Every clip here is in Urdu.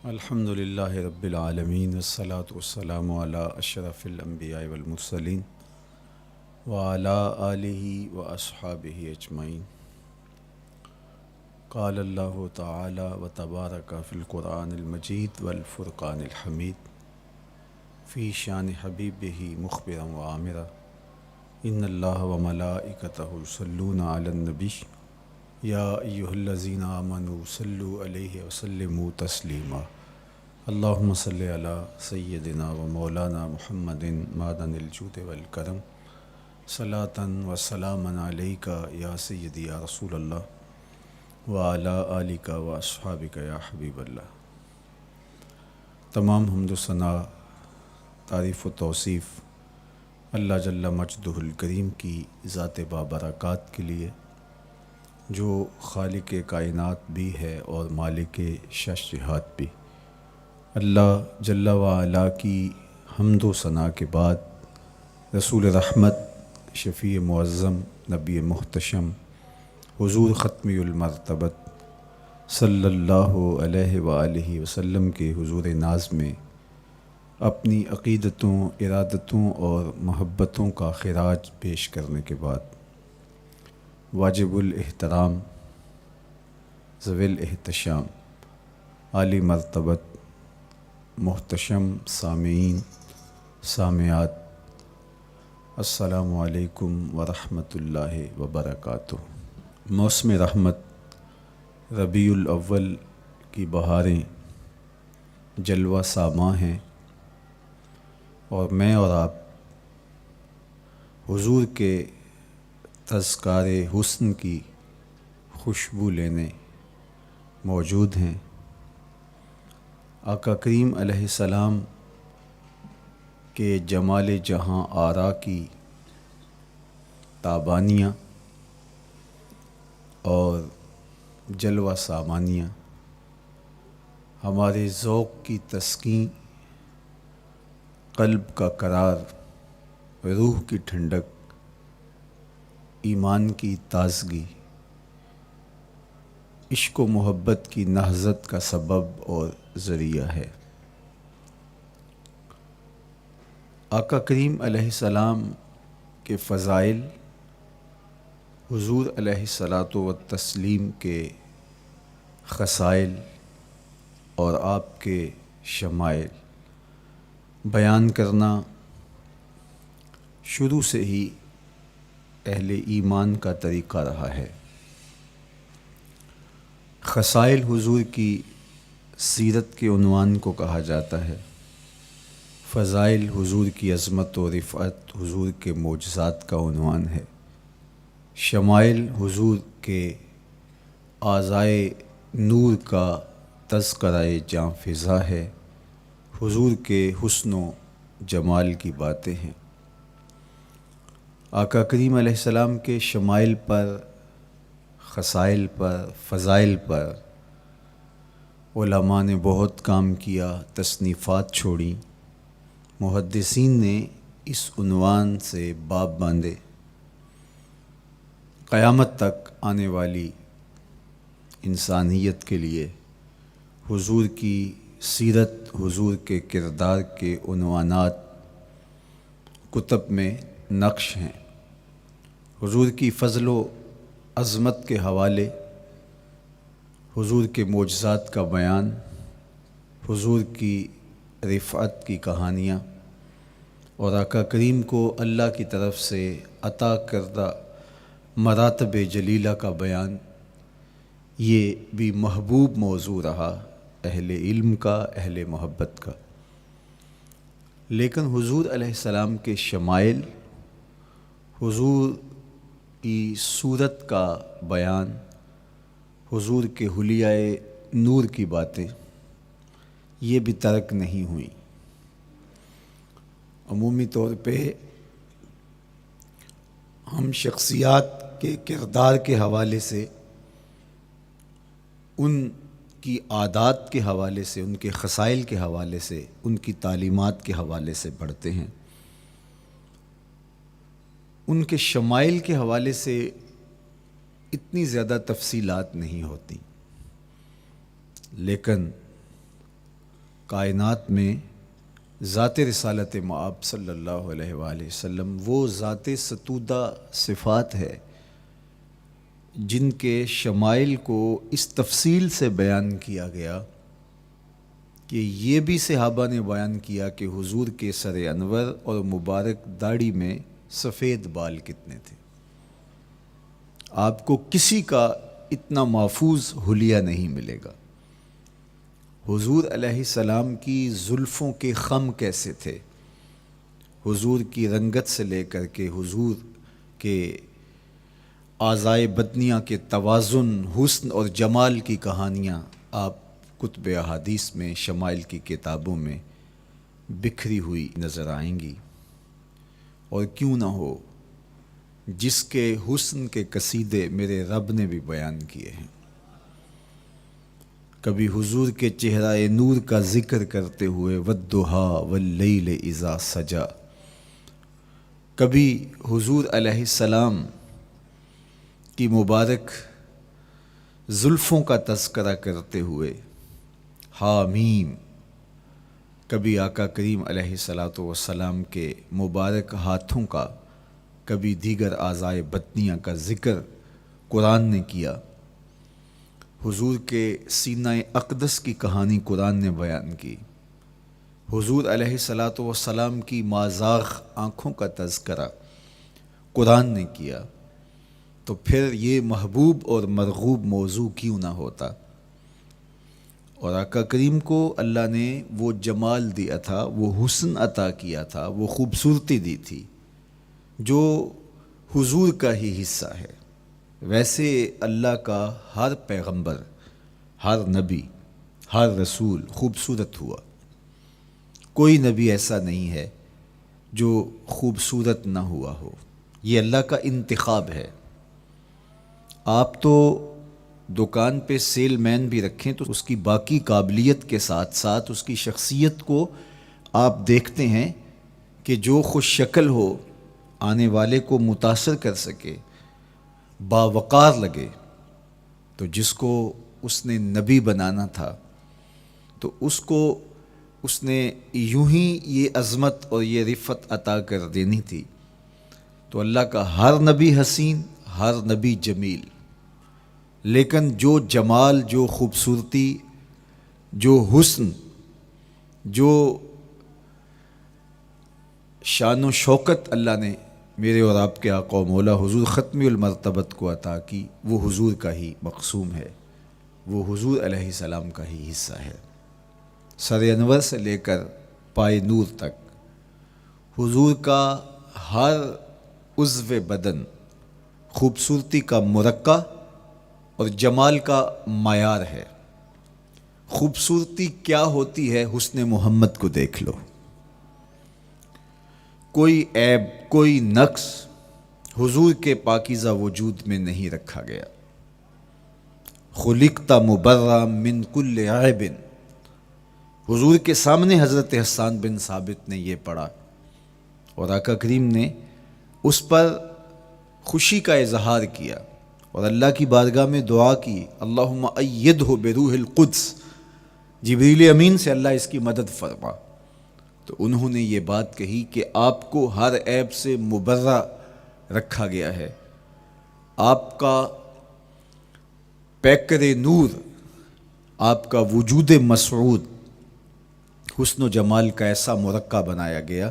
الحمد للہ رب العالمین والصلاة والسلام علی اشرف الانبیاء والمرسلین وعلی آلہ واصحابہ اجمعین۔ قال اللہ تعالی وتبارک فی القرآن المجید والفرقان الحمید فی شان حبیبہ مخبرا وعامرا ان اللہ وملائکتہ یصلون علی النبی یا ایہا الذین آمنوا صلوا علیہ وسلموا تسلیما۔ اللہم صلی علی سیدنا و مولانا محمد معدن الجود والکرم صلاۃ و سلاما علیک یا سیدی یا رسول اللہ وعلی آلک و اصحابک یا حبیب اللہ۔ تمام حمد و ثنا، تعریف و توصیف اللہ جل مجدہ الکریم کی ذات بابرکات کے لیے، جو خالق کائنات بھی ہے اور مالک شش جہات بھی۔ اللہ جل وعلا کی حمد و ثنا کے بعد رسول رحمت، شفیع معظم، نبی محتشم، حضور ختمی المرتبت صلی اللہ علیہ وآلہ وسلم کے حضور ناز میں اپنی عقیدتوں، ارادتوں اور محبتوں کا خراج پیش کرنے کے بعد واجب الاحترام، ذوی الاحتشام، عالی مرتبت، محتشم سامعین، سامعات، السلام علیکم ورحمۃ اللہ وبرکاتہ۔ موسم رحمت ربیع الاول کی بہاریں جلوہ ساماں ہیں، اور میں اور آپ حضور کے تذکار حسن کی خوشبو لینے موجود ہیں۔ آقا کریم علیہ السلام کے جمال جہاں آرا کی تابانیاں اور جلوہ سامانیاں ہمارے ذوق کی تسکین، قلب کا قرار، روح کی ٹھنڈک، ایمان کی تازگی، عشق و محبت کی نہضت کا سبب اور ذریعہ ہے۔ آقا کریم علیہ السلام کے فضائل، حضور علیہ الصلاۃ والتسلیم کے خصائل اور آپ کے شمائل بیان کرنا شروع سے ہی اہل ایمان کا طریقہ رہا ہے۔ خصائل حضور کی سیرت کے عنوان کو کہا جاتا ہے، فضائل حضور کی عظمت و رفعت حضور کے معجزات کا عنوان ہے، شمائل حضور کے اعضائے نور کا تذکرہ جاں فضا ہے، حضور کے حسن و جمال کی باتیں ہیں۔ آقا کریم علیہ السلام کے شمائل پر، خصائل پر، فضائل پر علماء نے بہت کام کیا، تصنیفات چھوڑیں، محدثین نے اس عنوان سے باب باندھے۔ قیامت تک آنے والی انسانیت کے لیے حضور کی سیرت، حضور کے کردار کے عنوانات کتب میں نقش ہیں۔ حضور کی فضل و عظمت کے حوالے، حضور کے معجزات کا بیان، حضور کی رفعت کی کہانیاں اور آقا کریم کو اللہ کی طرف سے عطا کردہ مراتب جلیلہ کا بیان، یہ بھی محبوب موضوع رہا اہل علم کا، اہل محبت کا۔ لیکن حضور علیہ السلام کے شمائل، حضور کی صورت کا بیان، حضور کے حلیہ نور کی باتیں، یہ بھی ترک نہیں ہوئیں۔ عمومی طور پہ ہم شخصیات کے کردار کے حوالے سے، ان کی عادات کے حوالے سے، ان کے خصائل کے حوالے سے، ان کی تعلیمات کے حوالے سے پڑھتے ہیں۔ ان کے شمائل کے حوالے سے اتنی زیادہ تفصیلات نہیں ہوتی، لیکن کائنات میں ذات رسالت مآب صلی اللہ علیہ وآلہ وسلم وہ ذات ستودہ صفات ہے جن کے شمائل کو اس تفصیل سے بیان کیا گیا کہ یہ بھی صحابہ نے بیان کیا کہ حضور کے سر انور اور مبارک داڑھی میں سفید بال کتنے تھے۔ آپ کو کسی کا اتنا محفوظ حلیہ نہیں ملے گا۔ حضور علیہ السلام کی زلفوں کے خم کیسے تھے، حضور کی رنگت سے لے کر کے حضور کے اعضائے بدنیہ کے توازن، حسن اور جمال کی کہانیاں آپ کتب احادیث میں، شمائل کی کتابوں میں بکھری ہوئی نظر آئیں گی۔ اور کیوں نہ ہو، جس کے حسن کے قصیدے میرے رب نے بھی بیان کیے ہیں۔ کبھی حضور کے چہرہ نور کا ذکر کرتے ہوئے والضحیٰ واللیل اذا سجا، کبھی حضور علیہ السلام کی مبارک زلفوں کا تذکرہ کرتے ہوئے حامیم، کبھی آقا کریم علیہ الصلاۃ والسلام کے مبارک ہاتھوں کا، کبھی دیگر اعضائے بدنیہ کا ذکر قرآن نے کیا۔ حضور کے سینہ اقدس کی کہانی قرآن نے بیان کی۔ حضور علیہ الصلاۃ والسلام کی مازاغ آنکھوں کا تذکرہ قرآن نے کیا، تو پھر یہ محبوب اور مرغوب موضوع کیوں نہ ہوتا۔ اور آقا کریم کو اللہ نے وہ جمال دیا تھا، وہ حسن عطا کیا تھا، وہ خوبصورتی دی تھی جو حضور کا ہی حصہ ہے۔ ویسے اللہ کا ہر پیغمبر، ہر نبی، ہر رسول خوبصورت ہوا۔ کوئی نبی ایسا نہیں ہے جو خوبصورت نہ ہوا ہو، یہ اللہ کا انتخاب ہے۔ آپ تو دکان پہ سیل مین بھی رکھیں تو اس کی باقی قابلیت کے ساتھ ساتھ اس کی شخصیت کو آپ دیکھتے ہیں کہ جو خوش شکل ہو، آنے والے کو متاثر کر سکے، باوقار لگے۔ تو جس کو اس نے نبی بنانا تھا تو اس کو اس نے یوں ہی یہ عظمت اور یہ رفعت عطا کر دینی تھی۔ تو اللہ کا ہر نبی حسین، ہر نبی جمیل، لیکن جو جمال، جو خوبصورتی، جو حسن، جو شان و شوکت اللہ نے میرے اور آپ کے آقا و مولا حضور ختمی المرتبت کو عطا کی، وہ حضور کا ہی مقسوم ہے، وہ حضور علیہ السلام کا ہی حصہ ہے۔ سر انور سے لے کر پائے نور تک حضور کا ہر عضو بدن خوبصورتی کا مرقع اور جمال کا معیار ہے۔ خوبصورتی کیا ہوتی ہے، حسن محمد کو دیکھ لو۔ کوئی عیب، کوئی نقص حضور کے پاکیزہ وجود میں نہیں رکھا گیا۔ خلقت مبرأ من کل عیب، حضور کے سامنے حضرت حسان بن ثابت نے یہ پڑھا اور آقا کریم نے اس پر خوشی کا اظہار کیا اور اللہ کی بارگاہ میں دعا کی، اللہم ایدہ بروح القدس، جبریل امین سے اللہ اس کی مدد فرما۔ تو انہوں نے یہ بات کہی کہ آپ کو ہر عیب سے مبرہ رکھا گیا ہے، آپ کا پیکر نور، آپ کا وجود مسعود حسن و جمال کا ایسا مرقع بنایا گیا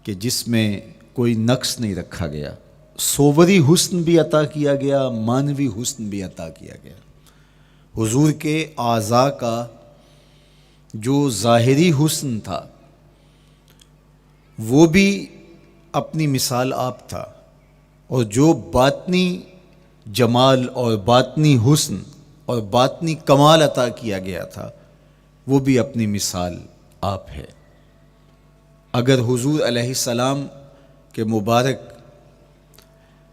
کہ جس میں کوئی نقص نہیں رکھا گیا۔ صوری حسن بھی عطا کیا گیا، مانوی حسن بھی عطا کیا گیا۔ حضور کے اعضاء کا جو ظاہری حسن تھا وہ بھی اپنی مثال آپ تھا، اور جو باطنی جمال اور باطنی حسن اور باطنی کمال عطا کیا گیا تھا وہ بھی اپنی مثال آپ ہے۔ اگر حضور علیہ السلام کے مبارک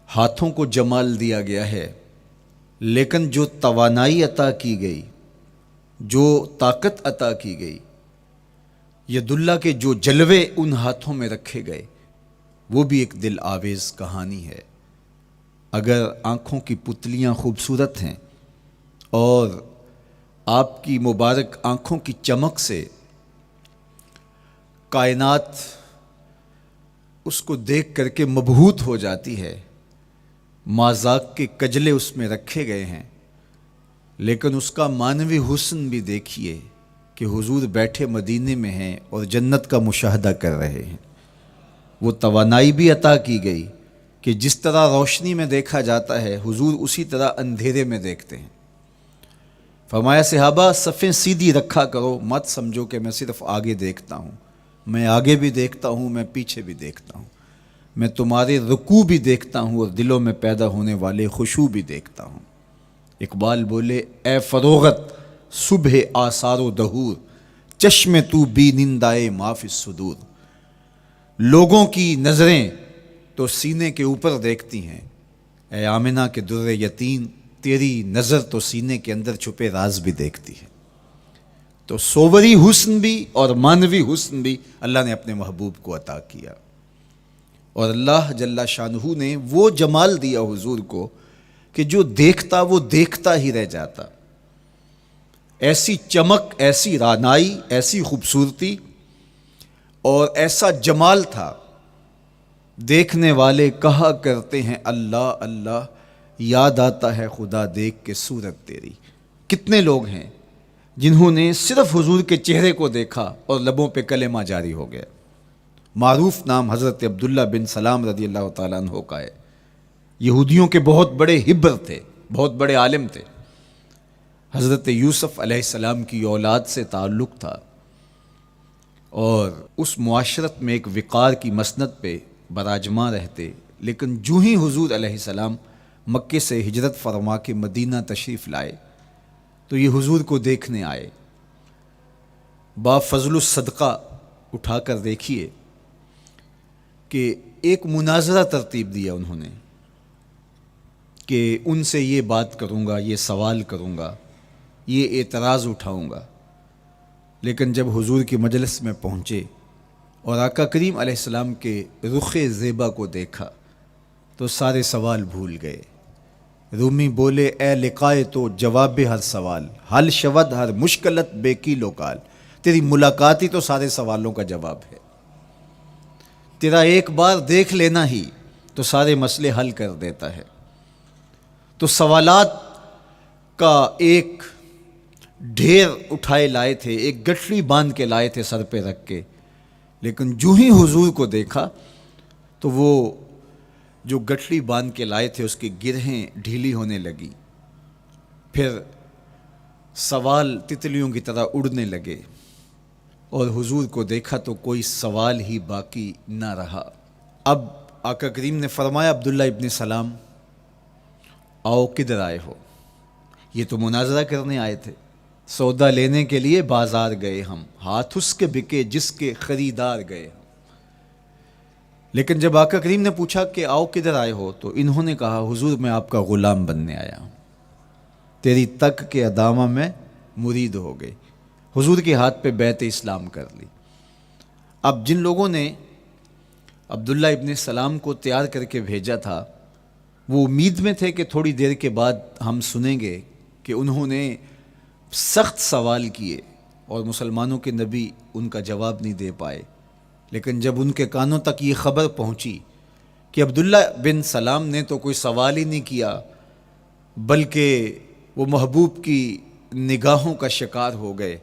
ہاتھوں کو جمال دیا گیا ہے، لیکن جو توانائی عطا کی گئی، جو طاقت عطا کی گئی، ید اللہ کے جو جلوے ان ہاتھوں میں رکھے گئے، وہ بھی ایک دل آویز کہانی ہے۔ اگر آنکھوں کی پتلیاں خوبصورت ہیں اور آپ کی مبارک آنکھوں کی چمک سے کائنات اس کو دیکھ کر کے مبہوت ہو جاتی ہے، مازاق کے کجلے اس میں رکھے گئے ہیں، لیکن اس کا معنوی حسن بھی دیکھیے کہ حضور بیٹھے مدینے میں ہیں اور جنت کا مشاہدہ کر رہے ہیں۔ وہ توانائی بھی عطا کی گئی کہ جس طرح روشنی میں دیکھا جاتا ہے حضور اسی طرح اندھیرے میں دیکھتے ہیں۔ فرمایا صحابہ صفیں سیدھی رکھا کرو، مت سمجھو کہ میں صرف آگے دیکھتا ہوں، میں آگے بھی دیکھتا ہوں، میں پیچھے بھی دیکھتا ہوں، میں تمہارے رکوع بھی دیکھتا ہوں اور دلوں میں پیدا ہونے والے خشوع بھی دیکھتا ہوں۔ اقبال بولے اے فروغت صبح آثار و دہور، چشم تو بی نندائے ما فی الصدور۔ لوگوں کی نظریں تو سینے کے اوپر دیکھتی ہیں، اے آمنہ کے در یتیم تیری نظر تو سینے کے اندر چھپے راز بھی دیکھتی ہے۔ تو صوری حسن بھی اور معنوی حسن بھی اللہ نے اپنے محبوب کو عطا کیا، اور اللہ جل شانہ نے وہ جمال دیا حضور کو کہ جو دیکھتا وہ دیکھتا ہی رہ جاتا۔ ایسی چمک، ایسی رعنائی، ایسی خوبصورتی اور ایسا جمال تھا، دیکھنے والے کہا کرتے ہیں اللہ اللہ، یاد آتا ہے خدا دیکھ کے صورت تیری۔ کتنے لوگ ہیں جنہوں نے صرف حضور کے چہرے کو دیکھا اور لبوں پہ کلمہ جاری ہو گیا۔ معروف نام حضرت عبداللہ بن سلام رضی اللہ تعالیٰ عنہ کا ہے۔ یہودیوں کے بہت بڑے حبر تھے، بہت بڑے عالم تھے۔ حضرت یوسف علیہ السلام کی اولاد سے تعلق تھا، اور اس معاشرت میں ایک وقار کی مسند پہ براجماں رہتے، لیکن جو ہی حضور علیہ السلام مکے سے ہجرت فرما کے مدینہ تشریف لائے تو یہ حضور کو دیکھنے آئے۔ با فضل الصدقہ اٹھا کر دیکھیے کہ ایک مناظرہ ترتیب دیا انہوں نے کہ ان سے یہ بات کروں گا، یہ سوال کروں گا، یہ اعتراض اٹھاؤں گا، لیکن جب حضور کی مجلس میں پہنچے اور آقا کریم علیہ السلام کے رخ زیبا کو دیکھا تو سارے سوال بھول گئے۔ رومی بولے اے لقائے تو جواب ہر سوال، حل شود ہر مشکلت بے کی لوکال۔ تیری ملاقات ہی تو سارے سوالوں کا جواب ہے، تیرا ایک بار دیکھ لینا ہی تو سارے مسئلے حل کر دیتا ہے۔ تو سوالات کا ایک ڈھیر اٹھائے لائے تھے، ایک گٹھڑی باندھ کے لائے تھے سر پہ رکھ کے، لیکن جو ہی حضور کو دیکھا تو وہ جو گٹھڑی باندھ کے لائے تھے اس کی گرہیں ڈھیلی ہونے لگی، پھر سوال تتلیوں کی طرح اڑنے لگے، اور حضور کو دیکھا تو کوئی سوال ہی باقی نہ رہا۔ اب آقا کریم نے فرمایا عبداللہ ابن سلام آؤ کدھر آئے ہو؟ یہ تو مناظرہ کرنے آئے تھے، سودا لینے کے لیے بازار گئے ہم، ہاتھ اس کے بکے جس کے خریدار گئے ہم۔ لیکن جب آقا کریم نے پوچھا کہ آؤ کدھر آئے ہو تو انہوں نے کہا حضور میں آپ کا غلام بننے آیا ہوں، تیری تک کے ادامہ میں مرید ہو گئے، حضور کے ہاتھ پہ بیعت اسلام کر لی۔ اب جن لوگوں نے عبداللہ ابن سلام کو تیار کر کے بھیجا تھا وہ امید میں تھے کہ تھوڑی دیر کے بعد ہم سنیں گے کہ انہوں نے سخت سوال کیے اور مسلمانوں کے نبی ان کا جواب نہیں دے پائے، لیکن جب ان کے کانوں تک یہ خبر پہنچی کہ عبداللہ بن سلام نے تو کوئی سوال ہی نہیں کیا بلکہ وہ محبوب کی نگاہوں کا شکار ہو گئے،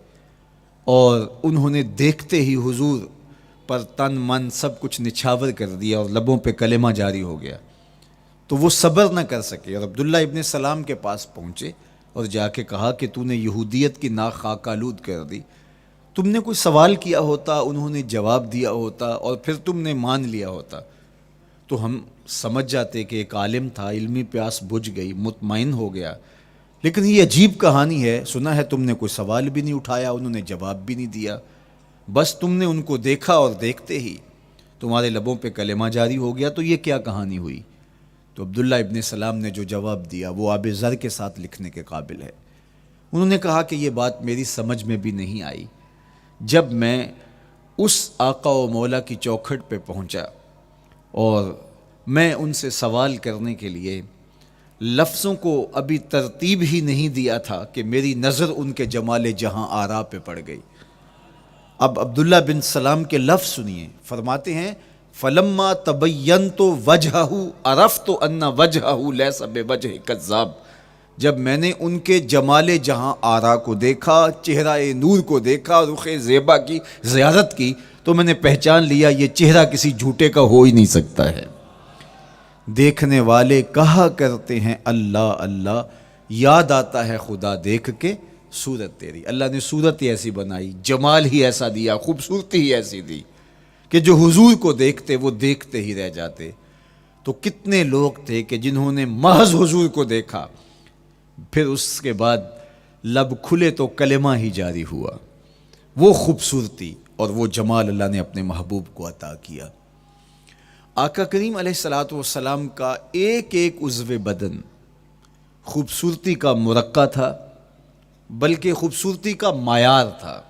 اور انہوں نے دیکھتے ہی حضور پر تن من سب کچھ نچھاور کر دیا اور لبوں پہ کلمہ جاری ہو گیا، تو وہ صبر نہ کر سکے اور عبداللہ ابن سلام کے پاس پہنچے اور جا کے کہا کہ تو نے یہودیت کی ناک خاک آلود کر دی، تم نے کوئی سوال کیا ہوتا، انہوں نے جواب دیا ہوتا اور پھر تم نے مان لیا ہوتا تو ہم سمجھ جاتے کہ ایک عالم تھا، علمی پیاس بجھ گئی، مطمئن ہو گیا، لیکن یہ عجیب کہانی ہے، سنا ہے تم نے کوئی سوال بھی نہیں اٹھایا، انہوں نے جواب بھی نہیں دیا، بس تم نے ان کو دیکھا اور دیکھتے ہی تمہارے لبوں پہ کلمہ جاری ہو گیا، تو یہ کیا کہانی ہوئی؟ تو عبداللہ ابن سلام نے جو جواب دیا وہ آب زر کے ساتھ لکھنے کے قابل ہے۔ انہوں نے کہا کہ یہ بات میری سمجھ میں بھی نہیں آئی، جب میں اس آقا و مولا کی چوکھٹ پہ پہنچا اور میں ان سے سوال کرنے کے لیے لفظوں کو ابھی ترتیب ہی نہیں دیا تھا کہ میری نظر ان کے جمال جہاں آرا پہ پڑ گئی، اب عبداللہ بن سلام کے لفظ سنیے، فرماتے ہیں فلما تبینت وجہہ عرفت ان وجہہ لیس بوجہ کذاب، جب میں نے ان کے جمال جہاں آرا کو دیکھا، چہرہ نور کو دیکھا، رخ زیبا کی زیارت کی، تو میں نے پہچان لیا یہ چہرہ کسی جھوٹے کا ہو ہی نہیں سکتا ہے۔ دیکھنے والے کہا کرتے ہیں اللہ اللہ، یاد آتا ہے خدا دیکھ کے صورت تیری۔ اللہ نے صورت ہی ایسی بنائی، جمال ہی ایسا دیا، خوبصورتی ہی ایسی دی کہ جو حضور کو دیکھتے وہ دیکھتے ہی رہ جاتے۔ تو کتنے لوگ تھے کہ جنہوں نے محض حضور کو دیکھا، پھر اس کے بعد لب کھلے تو کلمہ ہی جاری ہوا۔ وہ خوبصورتی اور وہ جمال اللہ نے اپنے محبوب کو عطا کیا۔ آقا کریم علیہ الصلوۃ والسلام کا ایک ایک عضو بدن خوبصورتی کا مرقع تھا، بلکہ خوبصورتی کا معیار تھا۔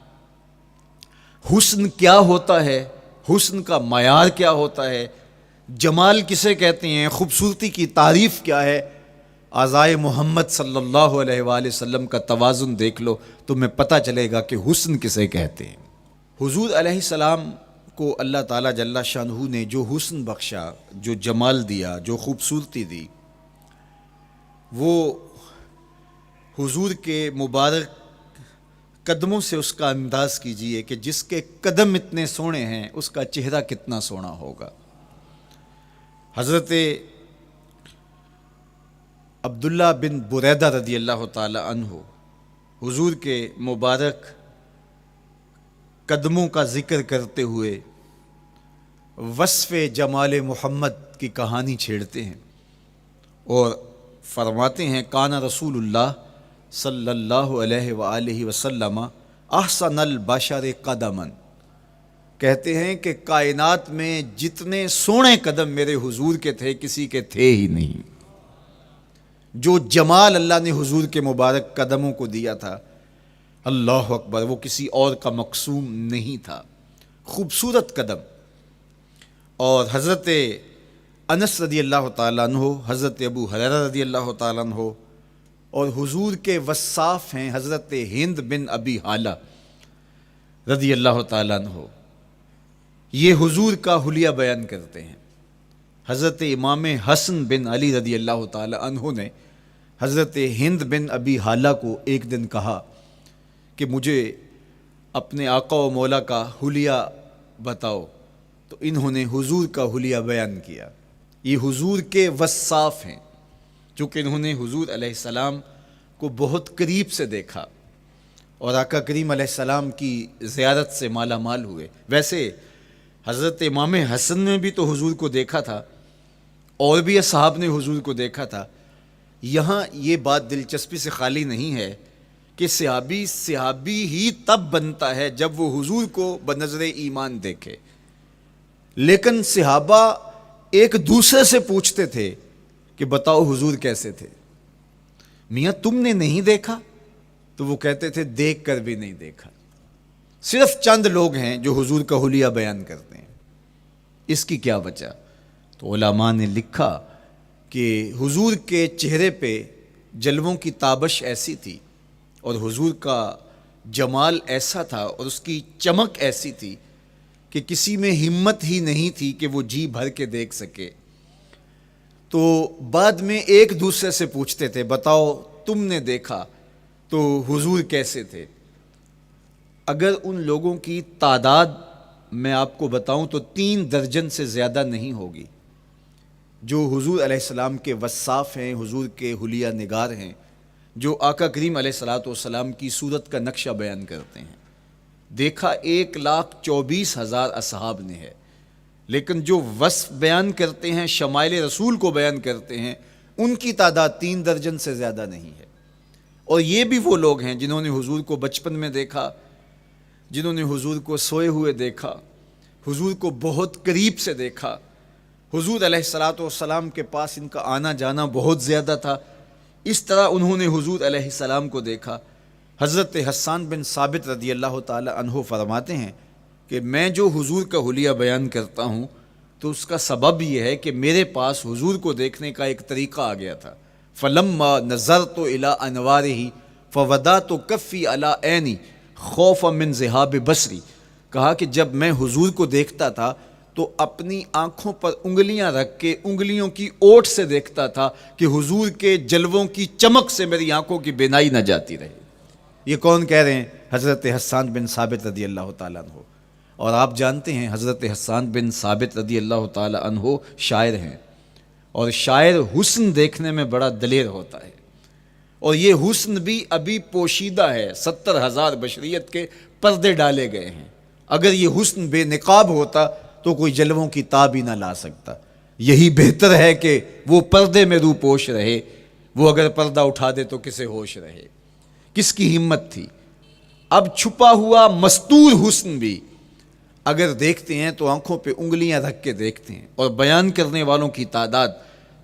حسن کیا ہوتا ہے، حسن کا معیار کیا ہوتا ہے، جمال کسے کہتے ہیں، خوبصورتی کی تعریف کیا ہے، اعضائے محمد صلی اللہ علیہ وآلہ وسلم کا توازن دیکھ لو، تمہیں پتہ چلے گا کہ حسن کسے کہتے ہیں۔ حضور علیہ السلام کو اللہ تعالیٰ جل شانہ نے جو حسن بخشا، جو جمال دیا، جو خوبصورتی دی، وہ حضور کے مبارک قدموں سے اس کا انداز کیجئے کہ جس کے قدم اتنے سونے ہیں اس کا چہرہ کتنا سونا ہوگا۔ حضرت عبداللہ بن بریدہ رضی اللہ تعالی عنہ حضور کے مبارک قدموں کا ذکر کرتے ہوئے وصف جمال محمد کی کہانی چھیڑتے ہیں اور فرماتے ہیں کانا رسول اللہ صلی اللہ علیہ وآلہ وسلم احسن البشر قدماً، کہتے ہیں کہ کائنات میں جتنے سونے قدم میرے حضور کے تھے کسی کے تھے ہی نہیں۔ جو جمال اللہ نے حضور کے مبارک قدموں کو دیا تھا، اللہ اکبر، وہ کسی اور کا مقسوم نہیں تھا۔ خوبصورت قدم۔ اور حضرت انس رضی اللہ تعالیٰ عنہ، حضرت ابو ہریرہ رضی اللہ تعالیٰ عنہ، اور حضور کے وصاف ہیں حضرت ہند بن ابی حالہ رضی اللہ تعالیٰ عنہ، یہ حضور کا حلیہ بیان کرتے ہیں۔ حضرت امام حسن بن علی رضی اللہ تعالیٰ عنہ نے حضرت ہند بن ابی حالہ کو ایک دن کہا کہ مجھے اپنے آقا و مولا کا حلیہ بتاؤ، تو انہوں نے حضور کا حلیہ بیان کیا۔ یہ حضور کے وصاف ہیں، چونکہ انہوں نے حضور علیہ السلام کو بہت قریب سے دیکھا اور آقا کریم علیہ السلام کی زیارت سے مالا مال ہوئے۔ ویسے حضرت امام حسن نے بھی تو حضور کو دیکھا تھا، اور بھی اصحاب نے حضور کو دیکھا تھا۔ یہاں یہ بات دلچسپی سے خالی نہیں ہے کہ صحابی ہی تب بنتا ہے جب وہ حضور کو بنظر ایمان دیکھے، لیکن صحابہ ایک دوسرے سے پوچھتے تھے کہ بتاؤ حضور کیسے تھے؟ میاں تم نے نہیں دیکھا؟ تو وہ کہتے تھے دیکھ کر بھی نہیں دیکھا۔ صرف چند لوگ ہیں جو حضور کا حلیہ بیان کرتے ہیں۔ اس کی کیا وجہ؟ تو علماء نے لکھا کہ حضور کے چہرے پہ جلووں کی تابش ایسی تھی اور حضور کا جمال ایسا تھا اور اس کی چمک ایسی تھی کہ کسی میں ہمت ہی نہیں تھی کہ وہ جی بھر کے دیکھ سکے۔ تو بعد میں ایک دوسرے سے پوچھتے تھے بتاؤ تم نے دیکھا تو حضور کیسے تھے؟ اگر ان لوگوں کی تعداد میں آپ کو بتاؤں تو 3 درجن سے زیادہ نہیں ہوگی جو حضور علیہ السلام کے وصاف ہیں، حضور کے حلیہ نگار ہیں، جو آقا کریم علیہ الصلوۃ والسلام کی صورت کا نقشہ بیان کرتے ہیں۔ دیکھا 1,24,000 اصحاب نے ہے، لیکن جو وصف بیان کرتے ہیں، شمائل رسول کو بیان کرتے ہیں، ان کی تعداد 3 درجن سے زیادہ نہیں ہے۔ اور یہ بھی وہ لوگ ہیں جنہوں نے حضور کو بچپن میں دیکھا، جنہوں نے حضور کو سوئے ہوئے دیکھا، حضور کو بہت قریب سے دیکھا۔ حضور علیہ الصلوۃ والسلام کے پاس ان کا آنا جانا بہت زیادہ تھا، اس طرح انہوں نے حضور علیہ السلام کو دیکھا۔ حضرت حسان بن ثابت رضی اللہ تعالی عنہ فرماتے ہیں کہ میں جو حضور کا حلیہ بیان کرتا ہوں تو اس کا سبب یہ ہے کہ میرے پاس حضور کو دیکھنے کا ایک طریقہ آ گیا تھا۔ فلما نظرت الى انوارہ فوضعت کفی علی عینی خوفا من ذہاب بصری، کہا کہ جب میں حضور کو دیکھتا تھا تو اپنی آنکھوں پر انگلیاں رکھ کے انگلیوں کی اوٹ سے دیکھتا تھا کہ حضور کے جلووں کی چمک سے میری آنکھوں کی بینائی نہ جاتی رہے۔ یہ کون کہہ رہے ہیں؟ حضرت حسان بن ثابت رضی اللہ تعالیٰ عنہ۔ اور آپ جانتے ہیں حضرت حسان بن ثابت رضی اللہ تعالیٰ عنہ شاعر ہیں، اور شاعر حسن دیکھنے میں بڑا دلیر ہوتا ہے، اور یہ حسن بھی ابھی پوشیدہ ہے، 70,000 بشریت کے پردے ڈالے گئے ہیں۔ اگر یہ حسن بے نقاب ہوتا تو کوئی جلووں کی تاب ہی نہ لا سکتا۔ یہی بہتر ہے کہ وہ پردے میں رو پوش رہے، وہ اگر پردہ اٹھا دے تو کسے ہوش رہے۔ کس کی ہمت تھی؟ اب چھپا ہوا مستور حسن بھی اگر دیکھتے ہیں تو آنکھوں پہ انگلیاں رکھ کے دیکھتے ہیں، اور بیان کرنے والوں کی تعداد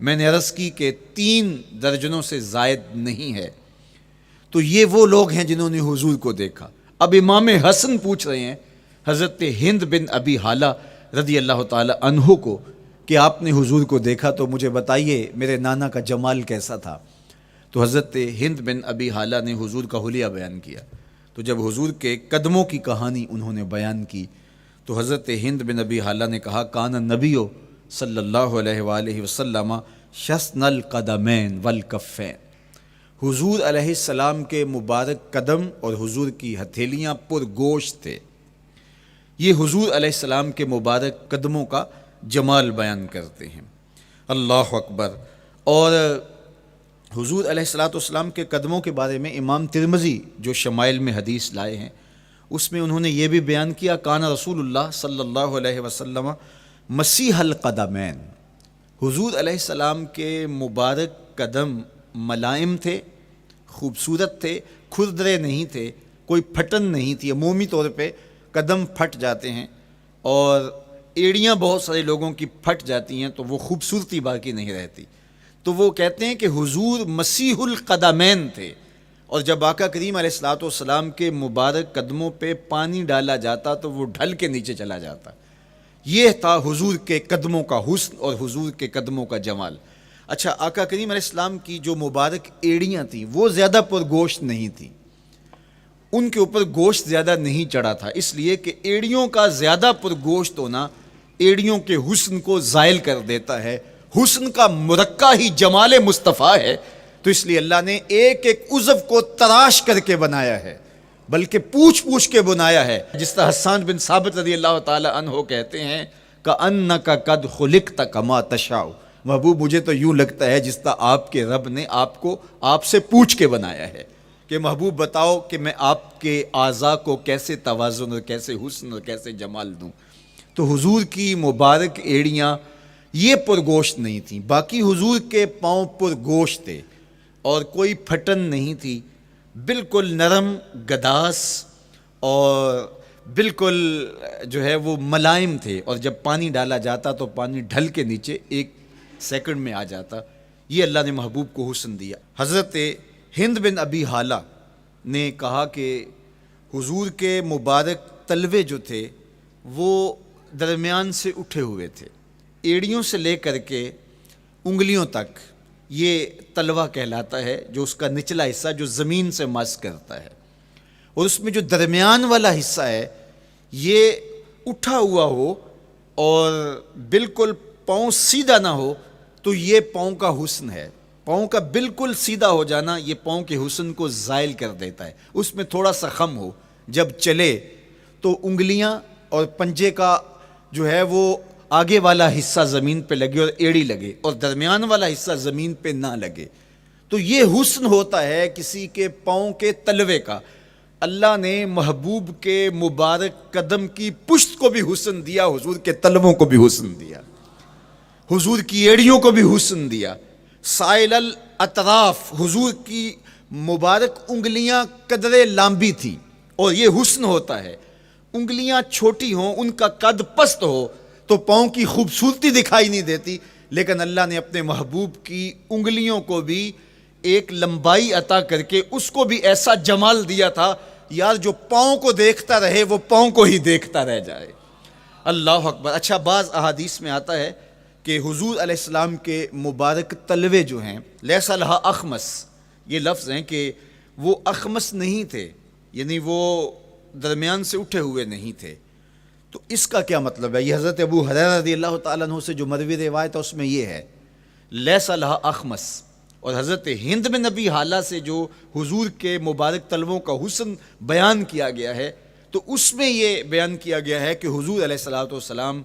میں نے عرض کی کہ 3 درجنوں سے زائد نہیں ہے۔ تو یہ وہ لوگ ہیں جنہوں نے حضور کو دیکھا۔ اب امام حسن پوچھ رہے ہیں حضرت ہند بن ابی حالہ رضی اللہ تعالی عنہ کو کہ آپ نے حضور کو دیکھا تو مجھے بتائیے میرے نانا کا جمال کیسا تھا۔ تو حضرت ہند بن ابی حالہ نے حضور کا حلیہ بیان کیا۔ تو جب حضور کے قدموں کی کہانی انہوں نے بیان کی تو حضرت ہند بن ابی حالہ نے کہا کان النبی صلی اللہ علیہ وآلہ وسلم شسن القدمین والکفین، حضور علیہ السلام کے مبارک قدم اور حضور کی ہتھیلیاں پر گوشت تھے۔ یہ حضور علیہ السلام کے مبارک قدموں کا جمال بیان کرتے ہیں۔ اللہ اکبر۔ اور حضور علیہ السلام کے قدموں کے بارے میں امام ترمذی جو شمائل میں حدیث لائے ہیں اس میں انہوں نے یہ بھی بیان کیا کان رسول اللہ صلی اللہ علیہ وسلم مسیح القدمین، حضور علیہ السلام کے مبارک قدم ملائم تھے، خوبصورت تھے، کھردرے نہیں تھے، کوئی پھٹن نہیں تھی۔ عمومی طور پہ قدم پھٹ جاتے ہیں اور ایڑیاں بہت سارے لوگوں کی پھٹ جاتی ہیں تو وہ خوبصورتی باقی نہیں رہتی۔ تو وہ کہتے ہیں کہ حضور مسیح القدمین تھے، اور جب آقا کریم علیہ السلام کے مبارک قدموں پہ پانی ڈالا جاتا تو وہ ڈھل کے نیچے چلا جاتا۔ یہ تھا حضور کے قدموں کا حسن اور حضور کے قدموں کا جمال۔ اچھا، آقا کریم علیہ السلام کی جو مبارک ایڑیاں تھیں وہ زیادہ پر گوشت نہیں تھیں، ان کے اوپر گوشت زیادہ نہیں چڑھا تھا، اس لیے کہ ایڑیوں کا زیادہ پر گوشت ہونا ایڑیوں کے حسن کو زائل کر دیتا ہے۔ حسن کا مرقع ہی جمال مصطفیٰ ہے، تو اس لیے اللہ نے ایک ایک عضو کو تراش کر کے بنایا ہے، بلکہ پوچھ پوچھ کے بنایا ہے۔ جس طرح حسان بن ثابت رضی اللہ تعالی عنہ کہتے ہیں کأنک قد خلقت کما تشاء، محبوب مجھے تو یوں لگتا ہے جس طرح آپ کے رب نے آپ کو آپ سے پوچھ کے بنایا ہے کہ محبوب بتاؤ کہ میں آپ کے اعضاء کو کیسے توازن اور کیسے حسن اور کیسے جمال دوں۔ تو حضور کی مبارک ایڑیاں یہ پرگوشت نہیں تھیں، باقی حضور کے پاؤں پرگوشت تھے اور کوئی پھٹن نہیں تھی، بالکل نرم گداس اور بالکل جو ہے وہ ملائم تھے، اور جب پانی ڈالا جاتا تو پانی ڈھل کے نیچے 1 سیکنڈ میں آ جاتا۔ یہ اللہ نے محبوب کو حسن دیا۔ حضرت ہند بن ابی حالہ نے کہا کہ حضور کے مبارک تلوے جو تھے وہ درمیان سے اٹھے ہوئے تھے، ایڑیوں سے لے کر کے انگلیوں تک یہ تلوہ کہلاتا ہے، جو اس کا نچلا حصہ جو زمین سے مس کرتا ہے، اور اس میں جو درمیان والا حصہ ہے یہ اٹھا ہوا ہو اور بالکل پاؤں سیدھا نہ ہو تو یہ پاؤں کا حسن ہے۔ پاؤں کا بالکل سیدھا ہو جانا یہ پاؤں کے حسن کو زائل کر دیتا ہے۔ اس میں تھوڑا سا خم ہو، جب چلے تو انگلیاں اور پنجے کا جو ہے وہ آگے والا حصہ زمین پہ لگے اور ایڑی لگے، اور درمیان والا حصہ زمین پہ نہ لگے، تو یہ حسن ہوتا ہے کسی کے پاؤں کے تلوے کا۔ اللہ نے محبوب کے مبارک قدم کی پشت کو بھی حسن دیا، حضور کے تلووں کو بھی حسن دیا، حضور کی ایڑیوں کو بھی حسن دیا۔ سائل الاطراف، حضور کی مبارک انگلیاں قدرے لامبی تھیں، اور یہ حسن ہوتا ہے۔ انگلیاں چھوٹی ہوں، ان کا قد پست ہو تو پاؤں کی خوبصورتی دکھائی نہیں دیتی، لیکن اللہ نے اپنے محبوب کی انگلیوں کو بھی ایک لمبائی عطا کر کے اس کو بھی ایسا جمال دیا تھا، یار جو پاؤں کو دیکھتا رہے وہ پاؤں کو ہی دیکھتا رہ جائے۔ اللہ اکبر۔ اچھا، بعض احادیث میں آتا ہے کہ حضور علیہ السلام کے مبارک تلوے جو ہیں لیس لہا اخمس، یہ لفظ ہیں کہ وہ اخمس نہیں تھے، یعنی وہ درمیان سے اٹھے ہوئے نہیں تھے، تو اس کا کیا مطلب ہے؟ یہ حضرت ابو ہریرہ رضی اللہ تعالیٰ عنہ سے جو مروی روایت ہے اس میں یہ ہے لیس لہا اخمس، اور حضرت ہند بن نبی حالہ سے جو حضور کے مبارک تلووں کا حسن بیان کیا گیا ہے، تو اس میں یہ بیان کیا گیا ہے کہ حضور علیہ الصلوۃ والسلام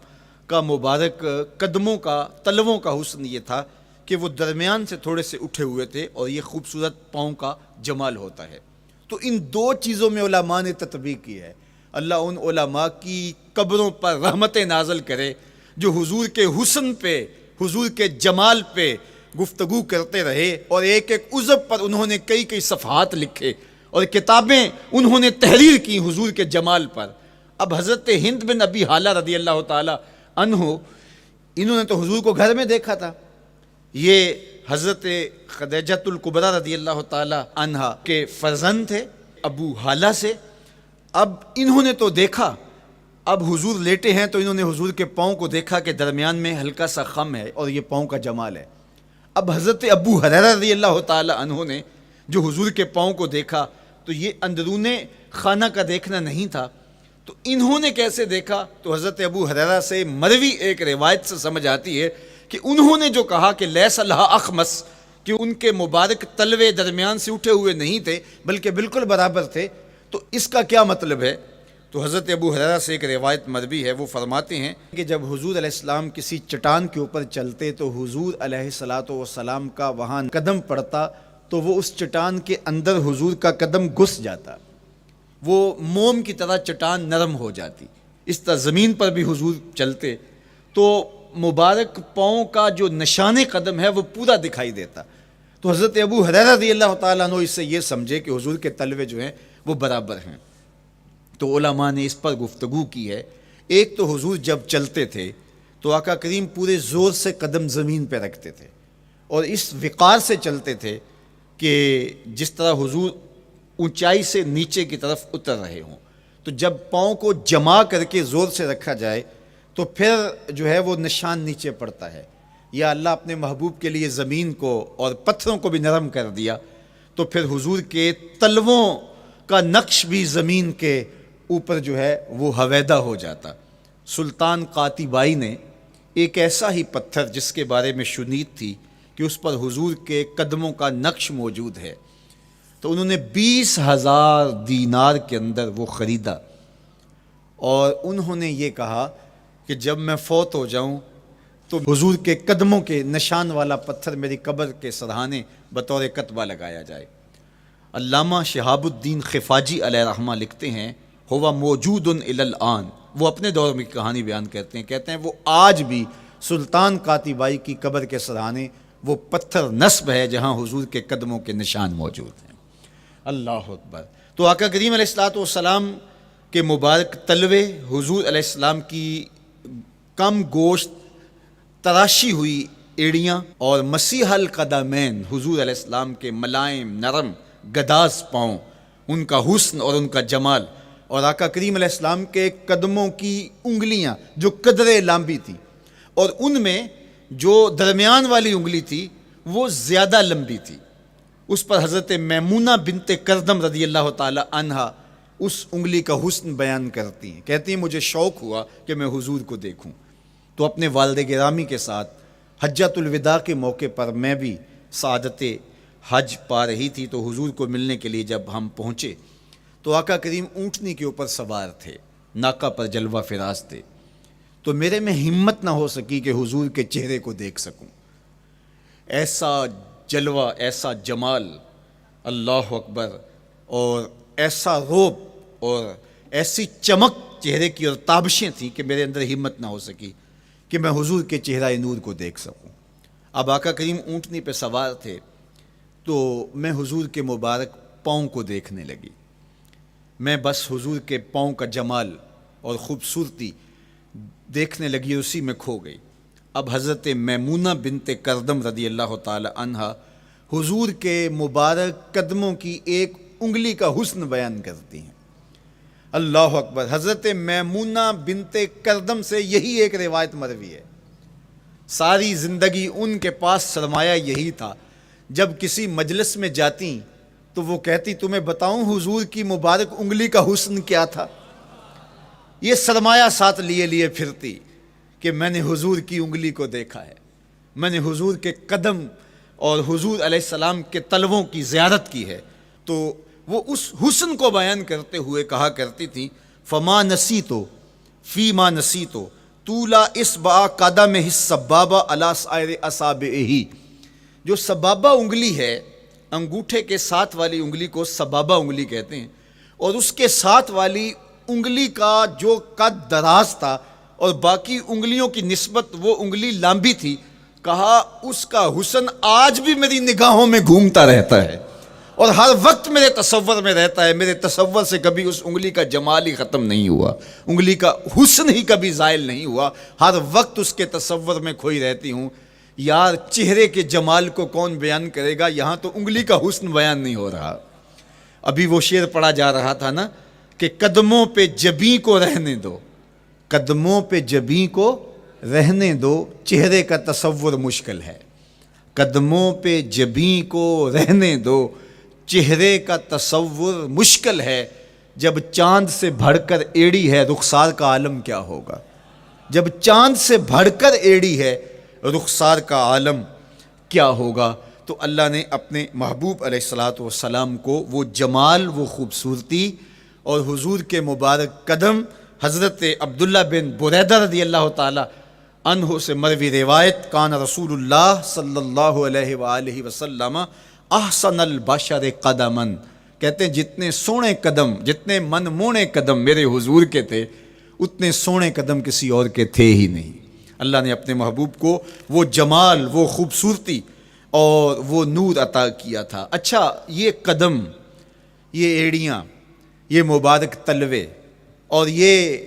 کا مبارک قدموں کا تلووں کا حسن یہ تھا کہ وہ درمیان سے تھوڑے سے اٹھے ہوئے تھے، اور یہ خوبصورت پاؤں کا جمال ہوتا ہے۔ تو ان دو چیزوں میں علماء نے تطبیق کی ہے۔ اللہ ان علماء کی قبروں پر رحمت نازل کرے جو حضور کے حسن پہ، حضور کے جمال پہ گفتگو کرتے رہے، اور ایک ایک عضو پر انہوں نے کئی کئی صفحات لکھے اور کتابیں انہوں نے تحریر کی حضور کے جمال پر۔ اب حضرت ہند بن ابی حالہ رضی اللہ تعالی عنہ، انہوں نے تو حضور کو گھر میں دیکھا تھا، یہ حضرت خدیجۃ الکبریٰ رضی اللہ تعالی عنہا کے فرزند تھے ابو حالہ سے۔ اب انہوں نے تو دیکھا، اب حضور لیٹے ہیں تو انہوں نے حضور کے پاؤں کو دیکھا کہ درمیان میں ہلکا سا خم ہے اور یہ پاؤں کا جمال ہے۔ اب حضرت ابو ہریرہ رضی اللہ تعالی عنہ نے جو حضور کے پاؤں کو دیکھا تو یہ اندرون خانہ کا دیکھنا نہیں تھا، تو انہوں نے کیسے دیکھا؟ تو حضرت ابو ہریرہ سے مروی ایک روایت سے سمجھ آتی ہے کہ انہوں نے جو کہا کہ لیس لہا اخمس، کہ ان کے مبارک تلوے درمیان سے اٹھے ہوئے نہیں تھے بلکہ بالکل برابر تھے، تو اس کا کیا مطلب ہے؟ تو حضرت ابو ہریرہ سے ایک روایت مروی ہے، وہ فرماتے ہیں کہ جب حضور علیہ السلام کسی چٹان کے اوپر چلتے تو حضور علیہ الصلوۃ والسلام کا وہاں قدم پڑتا تو وہ اس چٹان کے اندر حضور کا قدم گھس جاتا، وہ موم کی طرح چٹان نرم ہو جاتی۔ اس طرح زمین پر بھی حضور چلتے تو مبارک پاؤں کا جو نشان قدم ہے وہ پورا دکھائی دیتا۔ تو حضرت ابو ہریرہ رضی اللہ تعالیٰ عنہ اس سے یہ سمجھے کہ حضور کے تلوے جو ہیں وہ برابر ہیں۔ تو علماء نے اس پر گفتگو کی ہے۔ ایک تو حضور جب چلتے تھے تو آقا کریم پورے زور سے قدم زمین پہ رکھتے تھے اور اس وقار سے چلتے تھے کہ جس طرح حضور اونچائی سے نیچے کی طرف اتر رہے ہوں۔ تو جب پاؤں کو جما کر کے زور سے رکھا جائے تو پھر جو ہے وہ نشان نیچے پڑتا ہے۔ یا اللہ اپنے محبوب کے لیے زمین کو اور پتھروں کو بھی نرم کر دیا تو پھر حضور کے تلووں کا نقش بھی زمین کے اوپر جو ہے وہ حویدہ ہو جاتا۔ سلطان قاتیبائی نے ایک ایسا ہی پتھر جس کے بارے میں شنید تھی کہ اس پر حضور کے قدموں کا نقش موجود ہے، تو انہوں نے 20,000 دینار کے اندر وہ خریدا، اور انہوں نے یہ کہا کہ جب میں فوت ہو جاؤں تو حضور کے قدموں کے نشان والا پتھر میری قبر کے سرہانے بطور کتبہ لگایا جائے۔ علامہ شہاب الدین خفاجی علیہ رحمہ لکھتے ہیں ہوا موجود الی الآن، وہ اپنے دور میں کہانی بیان کرتے ہیں وہ آج بھی سلطان قاتیبائی کی قبر کے سرہانے وہ پتھر نصب ہے جہاں حضور کے قدموں کے نشان موجود ہیں۔ اللہ اکبر۔ تو آقا کریم علیہ الصلوۃ والسلام کے مبارک تلوے، حضور علیہ السلام کی کم گوشت تراشی ہوئی ایڑیاں، اور مسیح القدمین حضور علیہ السلام کے ملائم نرم گداز پاؤں، ان کا حسن اور ان کا جمال، اور آقا کریم علیہ السلام کے قدموں کی انگلیاں جو قدرے لمبی تھی، اور ان میں جو درمیان والی انگلی تھی وہ زیادہ لمبی تھی، اس پر حضرت میمونہ بنت کردم رضی اللہ تعالی عنہا اس انگلی کا حسن بیان کرتی ہیں، کہتی ہیں مجھے شوق ہوا کہ میں حضور کو دیکھوں، تو اپنے والد گرامی کے ساتھ حجۃ الوداع کے موقع پر میں بھی سعادت حج پا رہی تھی، تو حضور کو ملنے کے لیے جب ہم پہنچے تو آقا کریم اونٹنی کے اوپر سوار تھے، ناقہ پر جلوہ فراز تھے، تو میرے میں ہمت نہ ہو سکی کہ حضور کے چہرے کو دیکھ سکوں۔ ایسا جلوہ، ایسا جمال، اللہ اکبر، اور ایسا روب اور ایسی چمک چہرے کی اور تابشیں تھیں کہ میرے اندر ہمت نہ ہو سکی کہ میں حضور کے چہرہ نور کو دیکھ سکوں۔ اب آقا کریم اونٹنی پہ سوار تھے تو میں حضور کے مبارک پاؤں کو دیکھنے لگی، میں بس حضور کے پاؤں کا جمال اور خوبصورتی دیکھنے لگی، اسی میں کھو گئی۔ اب حضرت میمونہ بنت کردم رضی اللہ تعالی عنہا حضور کے مبارک قدموں کی ایک انگلی کا حسن بیان کرتی ہیں۔ اللہ اکبر۔ حضرت میمونہ بنت کردم سے یہی ایک روایت مروی ہے، ساری زندگی ان کے پاس سرمایہ یہی تھا، جب کسی مجلس میں جاتی تو وہ کہتی تمہیں بتاؤں حضور کی مبارک انگلی کا حسن کیا تھا؟ یہ سرمایہ ساتھ لیے لیے پھرتی کہ میں نے حضور کی انگلی کو دیکھا ہے، میں نے حضور کے قدم اور حضور علیہ السلام کے تلووں کی زیارت کی ہے. تو وہ اس حسن کو بیان کرتے ہوئے کہا کرتی تھی فما نسیتو فیما نسیتو طولا اصبع قدمہ السبابہ علی سائر اصابعہ. جو سبابہ انگلی ہے، انگوٹھے کے ساتھ والی انگلی کو سبابہ انگلی کہتے ہیں، اور اس کے ساتھ والی انگلی کا جو قد دراز تھا اور باقی انگلیوں کی نسبت وہ انگلی لمبی تھی، کہا اس کا حسن آج بھی میری نگاہوں میں گھومتا رہتا ہے اور ہر وقت میرے تصور میں رہتا ہے. میرے تصور سے کبھی اس انگلی کا جمال ہی ختم نہیں ہوا، انگلی کا حسن ہی کبھی زائل نہیں ہوا، ہر وقت اس کے تصور میں کھوئی رہتی ہوں. یار چہرے کے جمال کو کون بیان کرے گا، یہاں تو انگلی کا حسن بیان نہیں ہو رہا. ابھی وہ شعر پڑھا جا رہا تھا نا کہ قدموں پہ جبیں کو رہنے دو، قدموں پہ جبیں کو رہنے دو، چہرے کا تصور مشکل ہے. قدموں پہ جبیں کو رہنے دو، چہرے کا تصور مشکل ہے. جب چاند سے بڑھ کر ایڑی ہے رخسار کا عالم کیا ہوگا، جب چاند سے بڑھ کر ایڑی ہے رخسار کا عالم کیا ہوگا. تو اللہ نے اپنے محبوب علیہ الصلوۃ والسلام کو وہ جمال، وہ خوبصورتی اور حضور کے مبارک قدم، حضرت عبداللہ بن بریدہ رضی اللہ تعالی عنہ سے مروی روایت، کان رسول اللہ صلی اللہ علیہ وآلہ وسلم احسن البشر قدما، کہتے ہیں جتنے سونے قدم، جتنے من مونے قدم میرے حضور کے تھے، اتنے سونے قدم کسی اور کے تھے ہی نہیں. اللہ نے اپنے محبوب کو وہ جمال، وہ خوبصورتی اور وہ نور عطا کیا تھا. اچھا، یہ قدم، یہ ایڑیاں، یہ مبارک تلوے اور یہ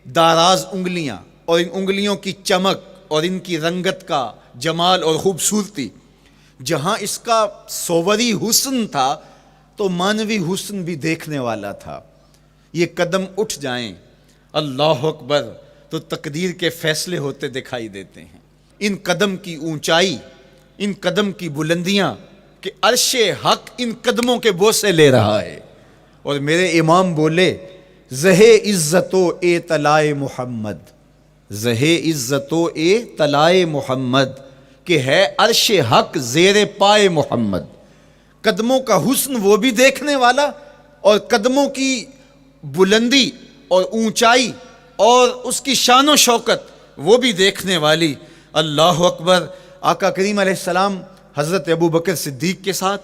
داراز انگلیاں اور ان انگلیوں کی چمک اور ان کی رنگت کا جمال اور خوبصورتی، جہاں اس کا صوری حسن تھا تو مانوی حسن بھی دیکھنے والا تھا. یہ قدم اٹھ جائیں اللہ اکبر تو تقدیر کے فیصلے ہوتے دکھائی دیتے ہیں. ان قدم کی اونچائی، ان قدم کی بلندیاں کہ عرش حق ان قدموں کے بوسے لے رہا ہے. اور میرے امام بولے زہ عزت و اے طلائے محمد، زہ عزت و اے طلائے محمد، کہ ہے عرش حق زیر پائے محمد. قدموں کا حسن وہ بھی دیکھنے والا اور قدموں کی بلندی اور اونچائی اور اس کی شان و شوکت وہ بھی دیکھنے والی. اللہ اکبر. آقا کریم علیہ السلام حضرت ابو بکر صدیق کے ساتھ،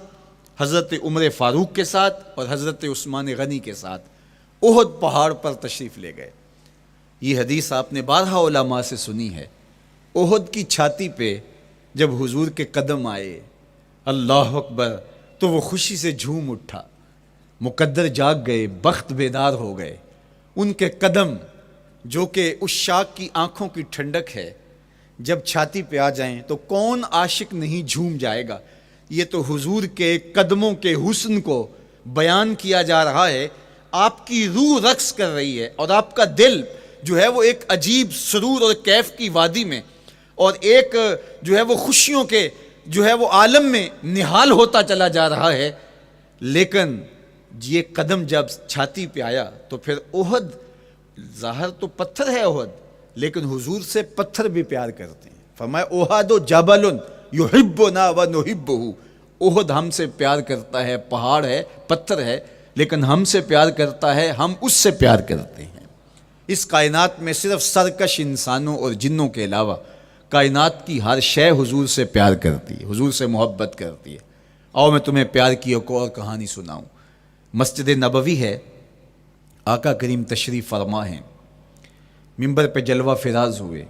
حضرت عمر فاروق کے ساتھ اور حضرت عثمان غنی کے ساتھ احد پہاڑ پر تشریف لے گئے. یہ حدیث آپ نے بارہا علماء سے سنی ہے. احد کی چھاتی پہ جب حضور کے قدم آئے اللہ اکبر تو وہ خوشی سے جھوم اٹھا، مقدر جاگ گئے، بخت بیدار ہو گئے. ان کے قدم جو کہ اس عاشق کی آنکھوں کی ٹھنڈک ہے، جب چھاتی پہ آ جائیں تو کون عاشق نہیں جھوم جائے گا. یہ تو حضور کے قدموں کے حسن کو بیان کیا جا رہا ہے. آپ کی روح رقص کر رہی ہے اور آپ کا دل جو ہے وہ ایک عجیب سرور اور کیف کی وادی میں اور ایک جو ہے وہ خوشیوں کے جو ہے وہ عالم میں نہال ہوتا چلا جا رہا ہے. لیکن یہ قدم جب چھاتی پہ آیا تو پھر احد، ظاہر تو پتھر ہے احد، لیکن حضور سے پتھر بھی پیار کرتے ہیں. فرمایا احد جبل یحبنا ونحبہ، احد ہم سے پیار کرتا ہے، پہاڑ ہے، پتھر ہے، لیکن ہم سے پیار کرتا ہے، ہم اس سے پیار کرتے ہیں. اس کائنات میں صرف سرکش انسانوں اور جنوں کے علاوہ کائنات کی ہر شے حضور سے پیار کرتی ہے، حضور سے محبت کرتی ہے. آؤ میں تمہیں پیار کی ایک اور کہانی سناؤں. مسجد نبوی ہے، آقا کریم تشریف فرما ہیں، منبر پہ جلوہ فراز ہوئے.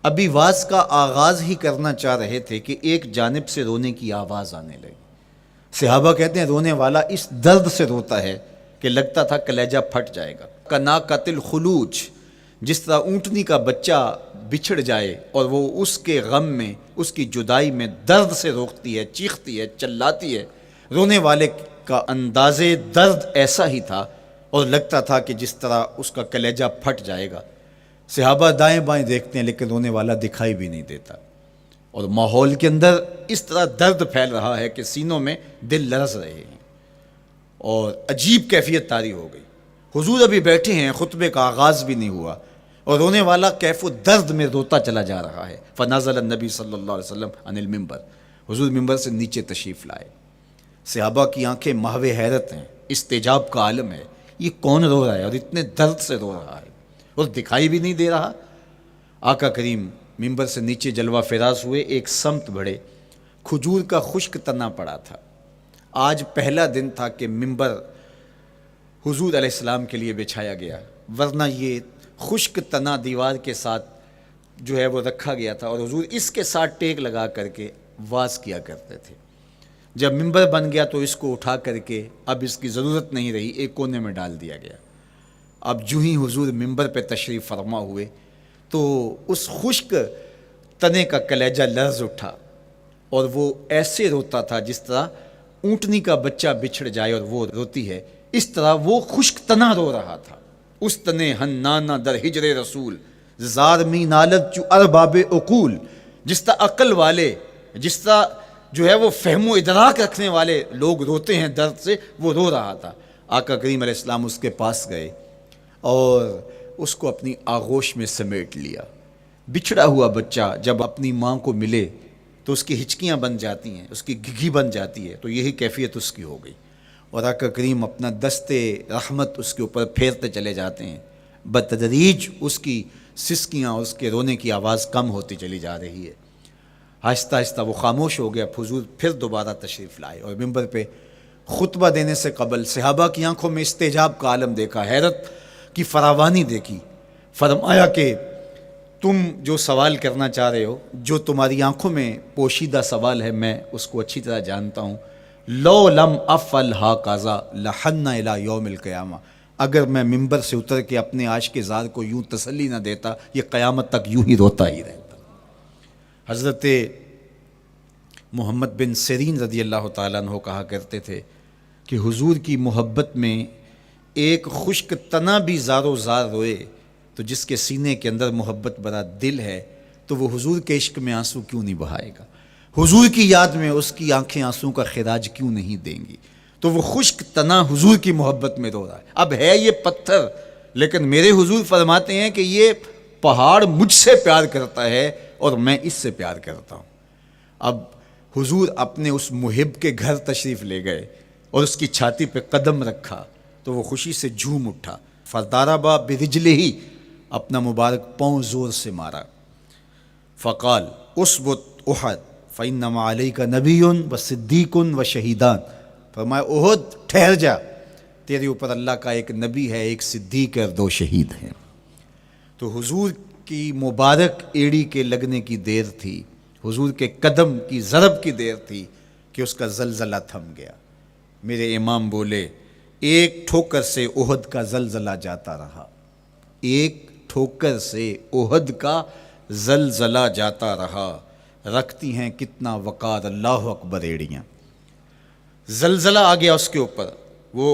ابھی واز کا آغاز ہی کرنا چاہ رہے تھے کہ ایک جانب سے رونے کی آواز آنے لگی. صحابہ کہتے ہیں رونے والا اس درد سے روتا ہے کہ لگتا تھا کلیجہ پھٹ جائے گا. کناقۃ الخلوج، جس طرح اونٹنی کا بچہ بچھڑ جائے اور وہ اس کے غم میں، اس کی جدائی میں درد سے روکتی ہے، چیختی ہے، چلاتی ہے، رونے والے کا انداز درد ایسا ہی تھا اور لگتا تھا کہ جس طرح اس کا کلیجہ پھٹ جائے گا. صحابہ دائیں بائیں دیکھتے ہیں لیکن رونے والا دکھائی بھی نہیں دیتا، اور ماحول کے اندر اس طرح درد پھیل رہا ہے کہ سینوں میں دل لرز رہے ہیں اور عجیب کیفیت طاری ہو گئی. حضور ابھی بیٹھے ہیں، خطبے کا آغاز بھی نہیں ہوا اور رونے والا کیف و درد میں روتا چلا جا رہا ہے۔ فنزل النبی صلی اللہ علیہ وسلم عن المنبر، حضور ممبر سے نیچے تشریف لائے۔ صحابہ کی آنکھیں محو حیرت ہیں، استجاب کا عالم ہے، یہ کون رو رہا ہے اور اتنے درد سے رو رہا ہے اور دکھائی بھی نہیں دے رہا۔ آقا کریم ممبر سے نیچے جلوہ فراز ہوئے، ایک سمت بڑھے، کھجور کا خشک تنا پڑا تھا۔ آج پہلا دن تھا کہ ممبر حضور علیہ السلام کے لیے بچھایا گیا، ورنہ یہ خشک تنا دیوار کے ساتھ جو ہے وہ رکھا گیا تھا اور حضور اس کے ساتھ ٹیک لگا کر کے واز کیا کرتے تھے۔ جب ممبر بن گیا تو اس کو اٹھا کر کے اب اس کی ضرورت نہیں رہی، ایک کونے میں ڈال دیا گیا۔ اب جو ہی حضور ممبر پہ تشریف فرما ہوئے تو اس خشک تنے کا کلیجہ لرز اٹھا اور وہ ایسے روتا تھا جس طرح اونٹنی کا بچہ بچھڑ جائے اور وہ روتی ہے، اس طرح وہ خشک تنا رو رہا تھا۔ اس تنے ہنانا در ہجر رسول زار می نالت چو ارباب عقول، جس طرح عقل والے، جس طرح جو ہے وہ فہم و ادراک رکھنے والے لوگ روتے ہیں درد سے، وہ رو رہا تھا۔ آقا کریم علیہ السلام اس کے پاس گئے اور اس کو اپنی آغوش میں سمیٹ لیا۔ بچھڑا ہوا بچہ جب اپنی ماں کو ملے تو اس کی ہچکیاں بن جاتی ہیں، اس کی گھگھی بن جاتی ہے، تو یہی کیفیت اس کی ہو گئی اور آقا کریم اپنا دستے رحمت اس کے اوپر پھیرتے چلے جاتے ہیں۔ بتدریج اس کی سسکیاں، اس کے رونے کی آواز کم ہوتی چلی جا رہی ہے۔ آہستہ آہستہ وہ خاموش ہو گیا۔ حضور پھر دوبارہ تشریف لائے اور ممبر پہ خطبہ دینے سے قبل صحابہ کی آنکھوں میں استجاب کا عالم دیکھا، حیرت کی فراوانی دیکھی۔ فرمایا کہ تم جو سوال کرنا چاہ رہے ہو، جو تمہاری آنکھوں میں پوشیدہ سوال ہے، میں اس کو اچھی طرح جانتا ہوں۔ لو لم افعل ہاکذا لحن الی یوم القیامہ، اگر میں ممبر سے اتر کے اپنے عاشق زار کو یوں تسلی نہ دیتا، یہ قیامت تک یوں ہی روتا ہی رہتا۔ حضرت محمد بن سیرین رضی اللہ تعالیٰ عنہ کہا کرتے تھے کہ حضور کی محبت میں ایک خشک تنا بھی زار و زار روئے تو جس کے سینے کے اندر محبت بھرا دل ہے تو وہ حضور کے عشق میں آنسو کیوں نہیں بہائے گا؟ حضور کی یاد میں اس کی آنکھیں آنسو کا خراج کیوں نہیں دیں گی؟ تو وہ خشک تنا حضور کی محبت میں رو رہا ہے۔ اب ہے یہ پتھر، لیکن میرے حضور فرماتے ہیں کہ یہ پہاڑ مجھ سے پیار کرتا ہے اور میں اس سے پیار کرتا ہوں۔ اب حضور اپنے اس محب کے گھر تشریف لے گئے اور اس کی چھاتی پہ قدم رکھا تو وہ خوشی سے جھوم اٹھا۔ فضاربا برجلہ، اپنا مبارک پاؤں زور سے مارا۔ فقال اسبت احد فانما علیک نبی و صدیق و شہیدان، فرمایا احد ٹھہر جا، تیرے اوپر اللہ کا ایک نبی ہے، ایک صدیق اور 2 شہید ہیں۔ تو حضور کی مبارک ایڑی کے لگنے کی دیر تھی، حضور کے قدم کی ضرب کی دیر تھی کہ اس کا زلزلہ تھم گیا۔ میرے امام بولے ایک ٹھوکر سے احد کا زلزلہ جاتا رہا، ایک ٹھوکر سے احد کا زلزلہ جاتا رہا، رکھتی ہیں کتنا وقار اللہ اکبر ایڑیاں۔ زلزلہ آ گیا اس کے اوپر، وہ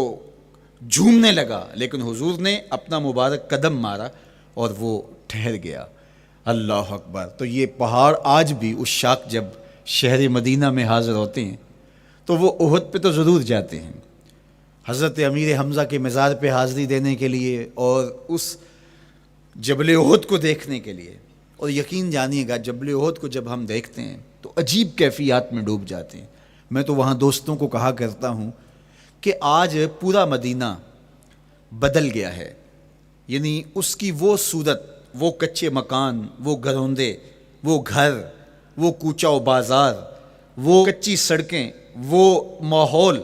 جھومنے لگا، لیکن حضور نے اپنا مبارک قدم مارا اور وہ ٹھہر گیا۔ اللہ اکبر۔ تو یہ پہاڑ آج بھی اس شاخ جب شہر مدینہ میں حاضر ہوتے ہیں تو وہ احد پہ تو ضرور جاتے ہیں، حضرت امیر حمزہ کے مزار پہ حاضری دینے کے لیے اور اس جبل احد کو دیکھنے کے لیے۔ اور یقین جانیے گا جبل احد کو جب ہم دیکھتے ہیں تو عجیب کیفیات میں ڈوب جاتے ہیں۔ میں تو وہاں دوستوں کو کہا کرتا ہوں کہ آج پورا مدینہ بدل گیا ہے، یعنی اس کی وہ صورت، وہ کچے مکان، وہ گروندے، وہ گھر، وہ کوچہ و بازار، وہ کچی سڑکیں، وہ ماحول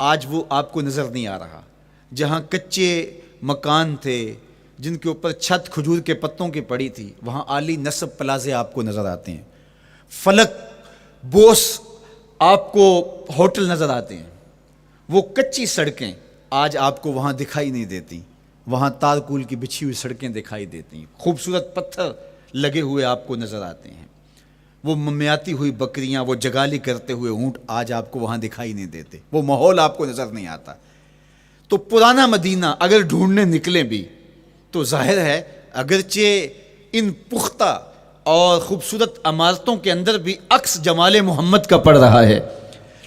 آج وہ آپ کو نظر نہیں آ رہا۔ جہاں کچے مکان تھے جن کے اوپر چھت کھجور کے پتوں کی پڑی تھی، وہاں عالی نصب پلازے آپ کو نظر آتے ہیں، فلک بوس آپ کو ہوٹل نظر آتے ہیں۔ وہ کچی سڑکیں آج آپ کو وہاں دکھائی نہیں دیتی، وہاں تارکول کی بچھی ہوئی سڑکیں دکھائی دیتی ہیں، خوبصورت پتھر لگے ہوئے آپ کو نظر آتے ہیں، وہ ممیاتی ہوئی بکریاں، وہ جگالی کرتے ہوئے اونٹ آج آپ کو وہاں دکھائی نہیں دیتے، وہ ماحول آپ کو نظر نہیں آتا۔ تو پرانا مدینہ اگر ڈھونڈنے نکلیں بھی تو ظاہر ہے اگرچہ ان پختہ اور خوبصورت عمارتوں کے اندر بھی عکس جمال محمد کا پڑ رہا ہے،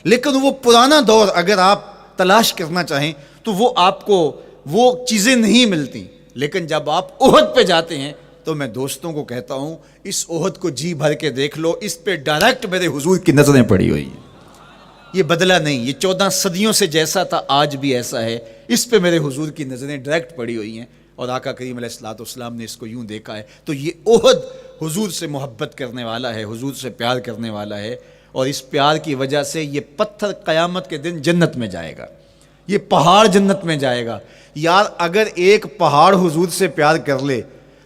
لیکن وہ پرانا دور اگر آپ تلاش کرنا چاہیں تو وہ آپ کو وہ چیزیں نہیں ملتی. لیکن جب آپ احد پہ جاتے ہیں تو میں دوستوں کو کہتا ہوں اس احد کو جی بھر کے دیکھ لو, اس پہ ڈائریکٹ میرے حضور کی نظریں پڑی ہوئی ہیں. یہ بدلا نہیں, یہ 14 صدیوں سے جیسا تھا آج بھی ایسا ہے. اس پہ میرے حضور کی نظریں ڈائریکٹ پڑی ہوئی ہیں اور آقا کریم علیہ الصلوۃ والسلام نے اس کو یوں دیکھا ہے. تو یہ احد حضور سے محبت کرنے والا ہے, حضور سے پیار کرنے والا ہے, اور اس پیار کی وجہ سے یہ پتھر قیامت کے دن جنت میں جائے گا, یہ پہاڑ جنت میں جائے گا. یار اگر ایک پہاڑ حضور سے پیار کر لے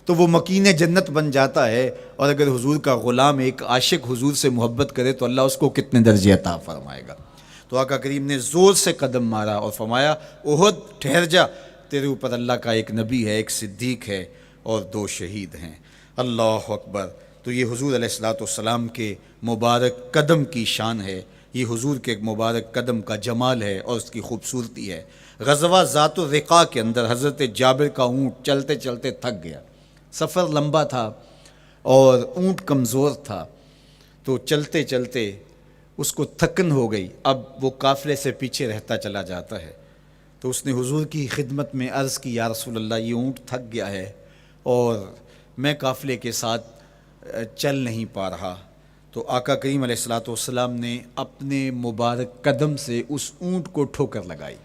تو وہ مکین جنت بن جاتا ہے, اور اگر حضور کا غلام ایک عاشق حضور سے محبت کرے تو اللہ اس کو کتنے درجے عطا فرمائے گا. تو آقا کریم نے زور سے قدم مارا اور فرمایا احد ٹھہر جا, تیرے اوپر اللہ کا ایک نبی ہے, ایک صدیق ہے اور 2 شہید ہیں. اللہ اکبر. تو یہ حضور علیہ الصلوۃ والسلام کے مبارک قدم کی شان ہے, یہ حضور کے مبارک قدم کا جمال ہے اور اس کی خوبصورتی ہے. غزوہ ذات الرقاع کے اندر حضرت جابر کا اونٹ چلتے چلتے تھک گیا, سفر لمبا تھا اور اونٹ کمزور تھا, تو چلتے چلتے اس کو تھکن ہو گئی. اب وہ قافلے سے پیچھے رہتا چلا جاتا ہے, تو اس نے حضور کی خدمت میں عرض کی یا رسول اللہ یہ اونٹ تھک گیا ہے اور میں قافلے کے ساتھ چل نہیں پا رہا. تو آقا کریم علیہ الصلوۃ والسلام نے اپنے مبارک قدم سے اس اونٹ کو ٹھوکر لگائی.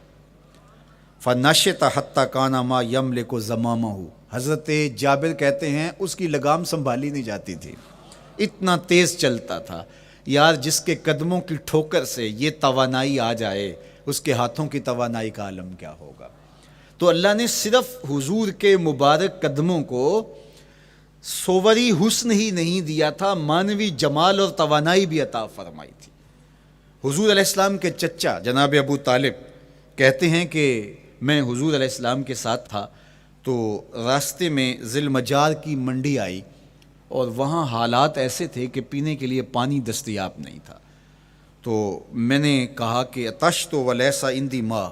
فنشط حتی کان ما یملک زمامہ. حضرت جابر کہتے ہیں اس کی لگام سنبھالی نہیں جاتی تھی, اتنا تیز چلتا تھا. یار جس کے قدموں کی ٹھوکر سے یہ توانائی آ جائے اس کے ہاتھوں کی توانائی کا عالم کیا ہوگا. تو اللہ نے صرف حضور کے مبارک قدموں کو صوری حسن ہی نہیں دیا تھا, مانوی جمال اور توانائی بھی عطا فرمائی تھی. حضور علیہ السلام کے چچا جناب ابو طالب کہتے ہیں کہ میں حضور علیہ السلام کے ساتھ تھا, تو راستے میں ذی المجار کی منڈی آئی اور وہاں حالات ایسے تھے کہ پینے کے لیے پانی دستیاب نہیں تھا. تو میں نے کہا کہ اتشت ولیس عندی ماء,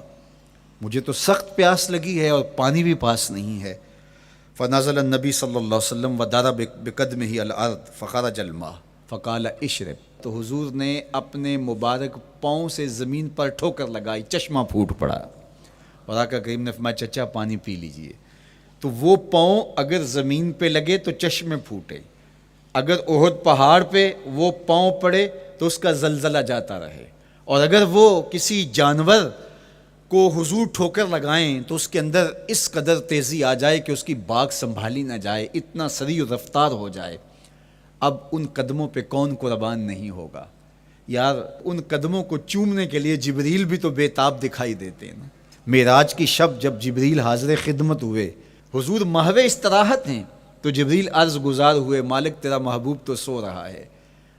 مجھے تو سخت پیاس لگی ہے اور پانی بھی پاس نہیں ہے. فنزل النبی صلی اللہ علیہ وسلم وضرب بقدمہ الارض فخرج الماء فقال اشرب. تو حضور نے اپنے مبارک پاؤں سے زمین پر ٹھوکر لگائی, چشمہ پھوٹ پڑا, اور آقا کریم نے فرمایا چچا پانی پی لیجئے. تو وہ پاؤں اگر زمین پہ لگے تو چشمے پھوٹے, اگر احد پہاڑ پہ وہ پاؤں پڑے تو اس کا زلزلہ جاتا رہے, اور اگر وہ کسی جانور کو حضور ٹھوکر لگائیں تو اس کے اندر اس قدر تیزی آ جائے کہ اس کی باغ سنبھالی نہ جائے, اتنا سریع رفتار ہو جائے. اب ان قدموں پہ کون قربان نہیں ہوگا. یار ان قدموں کو چومنے کے لیے جبریل بھی تو بے تاب دکھائی دیتے ہیں نا. معراج کی شب جب جبریل حاضر خدمت ہوئے, حضور محو استراحت ہیں, تو جبریل عرض گزار ہوئے مالک تیرا محبوب تو سو رہا ہے.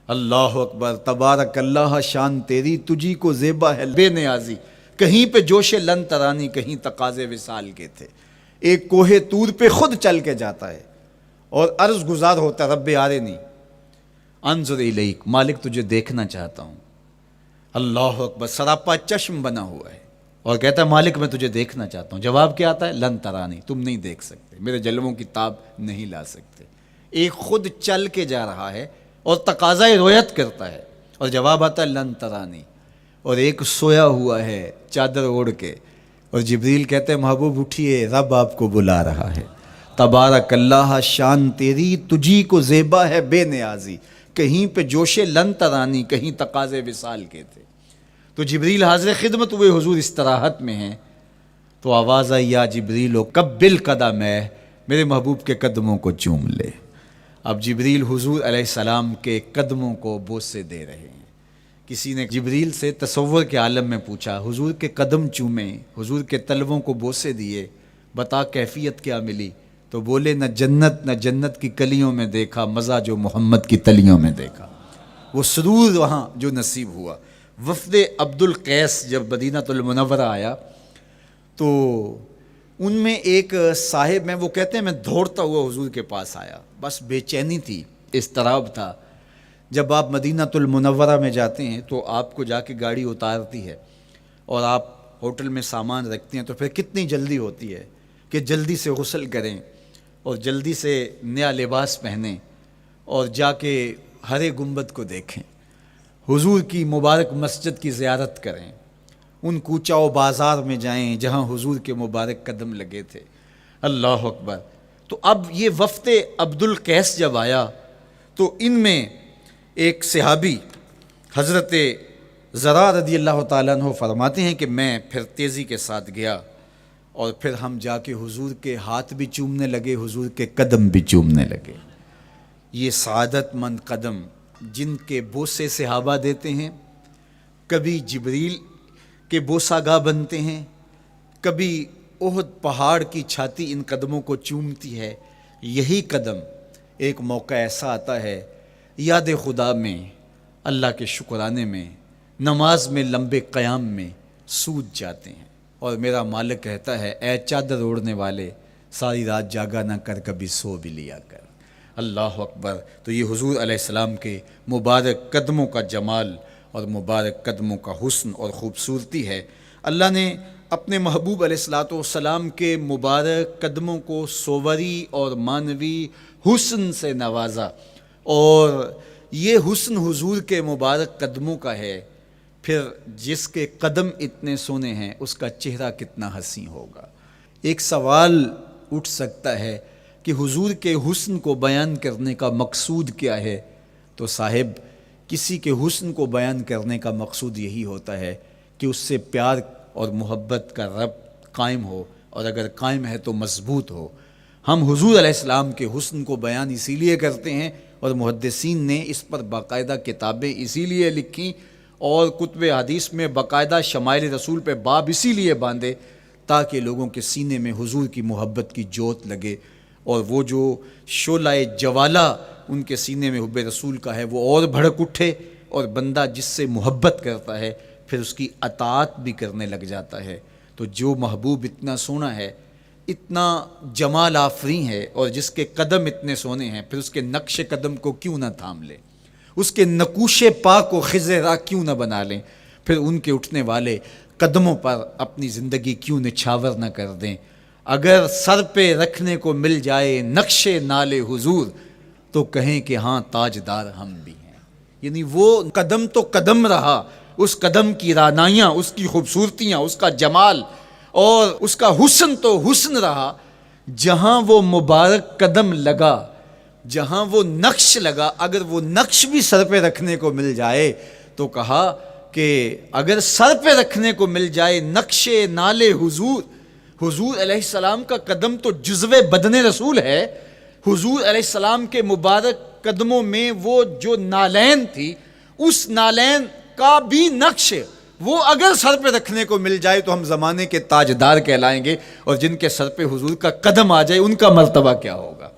اللہ اکبر, تبارک اللہ شان تیری, تجھی کو زیبا ہے بے نیازی. کہیں پہ جوش لن ترانی, کہیں تقاضے وصال کے تھے. ایک کوہ طور پہ خود چل کے جاتا ہے اور عرض گزار ہوتا رب آرنی انظر الیک, مالک تجھے دیکھنا چاہتا ہوں. اللہ اکبر, سراپا چشم بنا ہوا ہے اور کہتا ہے مالک میں تجھے دیکھنا چاہتا ہوں. جواب کیا آتا ہے لن ترانی, تم نہیں دیکھ سکتے, میرے جلووں کی تاب نہیں لا سکتے. ایک خود چل کے جا رہا ہے اور تقاضۂ رویت کرتا ہے, اور جواب آتا ہے لن ترانی. اور ایک سویا ہوا ہے چادر اوڑھ کے, اور جبریل کہتے ہیں محبوب اٹھیے, رب آپ کو بلا رہا ہے. تبارک اللہ شان تیری, تجھی کو زیبا ہے بے نیازی. کہیں پہ جوش لن ترانی, کہیں تقاضے وصال کے تھے. تو جبریل حاضر خدمت ہوئے, حضور استراحت میں ہیں, تو آواز آئی یا جبریل قبل قدم ہے, میرے محبوب کے قدموں کو چوم لے. اب جبریل حضور علیہ السلام کے قدموں کو بوسے دے رہے ہیں. کسی نے جبریل سے تصور کے عالم میں پوچھا, حضور کے قدم چومے, حضور کے تلووں کو بوسے دیے, بتا کیفیت کیا ملی؟ تو بولے نہ جنت کی کلیوں میں دیکھا مزہ جو محمد کی تلیوں میں دیکھا. وہ سرور وہاں جو نصیب ہوا. وفد عبد القیس جب مدینہ المنورہ آیا تو ان میں ایک صاحب ہیں, وہ کہتے ہیں میں دوڑتا ہوا حضور کے پاس آیا, بس بے چینی تھی, اضطراب تھا. جب آپ مدینہ المنورہ میں جاتے ہیں تو آپ کو جا کے گاڑی اتارتی ہے اور آپ ہوٹل میں سامان رکھتے ہیں, تو پھر کتنی جلدی ہوتی ہے کہ جلدی سے غسل کریں اور جلدی سے نیا لباس پہنیں اور جا کے ہرے گنبد کو دیکھیں, حضور کی مبارک مسجد کی زیارت کریں, ان کوچہ و بازار میں جائیں جہاں حضور کے مبارک قدم لگے تھے۔ اللہ اکبر۔ تو اب یہ وفد عبد القیس جب آیا تو ان میں ایک صحابی حضرت زرع رضی اللہ تعالیٰ عنہ فرماتے ہیں کہ میں پھر تیزی کے ساتھ گیا اور پھر ہم جا کے حضور کے ہاتھ بھی چومنے لگے، حضور کے قدم بھی چومنے لگے۔ یہ سعادت مند قدم جن کے بوسے صحابہ دیتے ہیں، کبھی جبریل کے بوسہ گاہ بنتے ہیں، کبھی احد پہاڑ کی چھاتی ان قدموں کو چومتی ہے۔ یہی قدم ایک موقع ایسا آتا ہے یاد خدا میں، اللہ کے شکرانے میں، نماز میں لمبے قیام میں سوج جاتے ہیں، اور میرا مالک کہتا ہے اے چادر اوڑھنے والے، ساری رات جاگا نہ کر، کبھی سو بھی لیا کر۔ اللہ اکبر۔ تو یہ حضور علیہ السلام کے مبارک قدموں کا جمال اور مبارک قدموں کا حسن اور خوبصورتی ہے۔ اللہ نے اپنے محبوب علیہ السلام کے مبارک قدموں کو صوری اور معنوی حسن سے نوازا، اور یہ حسن حضور کے مبارک قدموں کا ہے۔ پھر جس کے قدم اتنے سونے ہیں اس کا چہرہ کتنا حسین ہوگا۔ ایک سوال اٹھ سکتا ہے کہ حضور کے حسن کو بیان کرنے کا مقصود کیا ہے؟ تو صاحب، کسی کے حسن کو بیان کرنے کا مقصود یہی ہوتا ہے کہ اس سے پیار اور محبت کا ربط قائم ہو، اور اگر قائم ہے تو مضبوط ہو۔ ہم حضور علیہ السلام کے حسن کو بیان اسی لیے کرتے ہیں، اور محدثین نے اس پر باقاعدہ کتابیں اسی لیے لکھیں اور کتب حدیث میں باقاعدہ شمائل رسول پہ باب اسی لیے باندھے تاکہ لوگوں کے سینے میں حضور کی محبت کی جوت لگے، اور وہ جو شعلہ جوالہ ان کے سینے میں حب رسول کا ہے وہ اور بھڑک اٹھے، اور بندہ جس سے محبت کرتا ہے پھر اس کی اطاعت بھی کرنے لگ جاتا ہے۔ تو جو محبوب اتنا سونا ہے، اتنا جمال آفریں ہے، اور جس کے قدم اتنے سونے ہیں، پھر اس کے نقش قدم کو کیوں نہ تھام لیں، اس کے نقوش پا کو خض راہ کیوں نہ بنا لیں، پھر ان کے اٹھنے والے قدموں پر اپنی زندگی کیوں نچھاور نہ کر دیں۔ اگر سر پہ رکھنے کو مل جائے نقش نال حضور تو کہیں کہ ہاں تاجدار ہم بھی ہیں۔ یعنی وہ قدم تو قدم رہا، اس قدم کی رعنائیاں، اس کی خوبصورتیاں، اس کا جمال اور اس کا حسن تو حسن رہا۔ جہاں وہ مبارک قدم لگا، جہاں وہ نقش لگا، اگر وہ نقش بھی سر پہ رکھنے کو مل جائے تو کہا کہ اگر سر پہ رکھنے کو مل جائے نقش نال حضور، حضور علیہ السلام کا قدم تو جزو بدن رسول ہے۔ حضور علیہ السلام کے مبارک قدموں میں وہ جو نالین تھی، اس نالین کا بھی نقش وہ اگر سر پہ رکھنے کو مل جائے تو ہم زمانے کے تاجدار کہلائیں گے، اور جن کے سر پہ حضور کا قدم آ جائے ان کا مرتبہ کیا ہوگا۔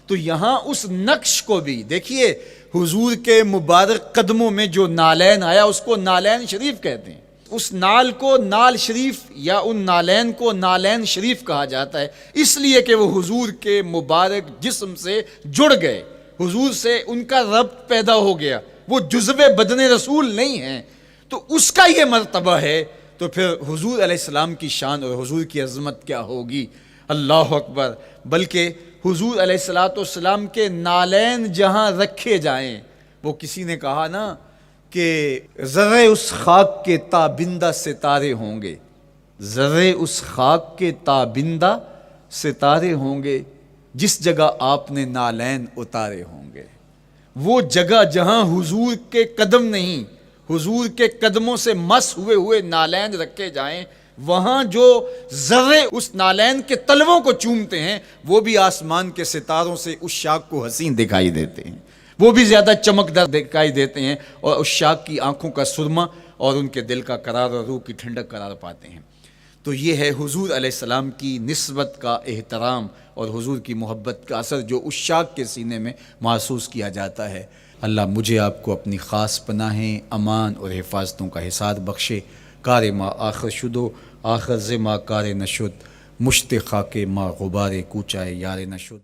تو یہاں اس نقش کو بھی دیکھیے، حضور کے مبارک قدموں میں جو نالین آیا اس کو نالین شریف کہتے ہیں۔ اس نال کو نال شریف یا ان نالین کو نالین شریف کہا جاتا ہے، اس لیے کہ وہ حضور کے مبارک جسم سے جڑ گئے، حضور سے ان کا ربط پیدا ہو گیا، وہ جزو بدن رسول نہیں ہیں، تو اس کا یہ مرتبہ ہے۔ تو پھر حضور علیہ السلام کی شان اور حضور کی عظمت کیا ہوگی، اللہ اکبر۔ بلکہ حضور علیہ السلام کے نالین جہاں رکھے جائیں، وہ کسی نے کہا نا کہ ذرے اس خاک کے تابندہ ستارے ہوں گے، ذرے اس خاک کے تابندہ ستارے ہوں گے جس جگہ آپ نے نالین اتارے ہوں گے۔ وہ جگہ جہاں حضور کے قدم نہیں، حضور کے قدموں سے مس ہوئے ہوئے نالین رکھے جائیں، وہاں جو ذرے اس نالین کے تلووں کو چومتے ہیں وہ بھی آسمان کے ستاروں سے اس شاخ کو حسین دکھائی دیتے ہیں، وہ بھی زیادہ چمکدار دکھائی دیتے ہیں، اور اس شاخ کی آنکھوں کا سرما اور ان کے دل کا قرار اور روح کی ٹھنڈک قرار پاتے ہیں۔ تو یہ ہے حضور علیہ السلام کی نسبت کا احترام اور حضور کی محبت کا اثر جو اس شاخ کے سینے میں محسوس کیا جاتا ہے۔ اللہ مجھے آپ کو اپنی خاص پناہیں، امان اور حفاظتوں کا حساد بخشے۔ کار ما آخر شدو آخر ز ما کار نشد، مشت خاک ما غبار کوچائے یار نشد۔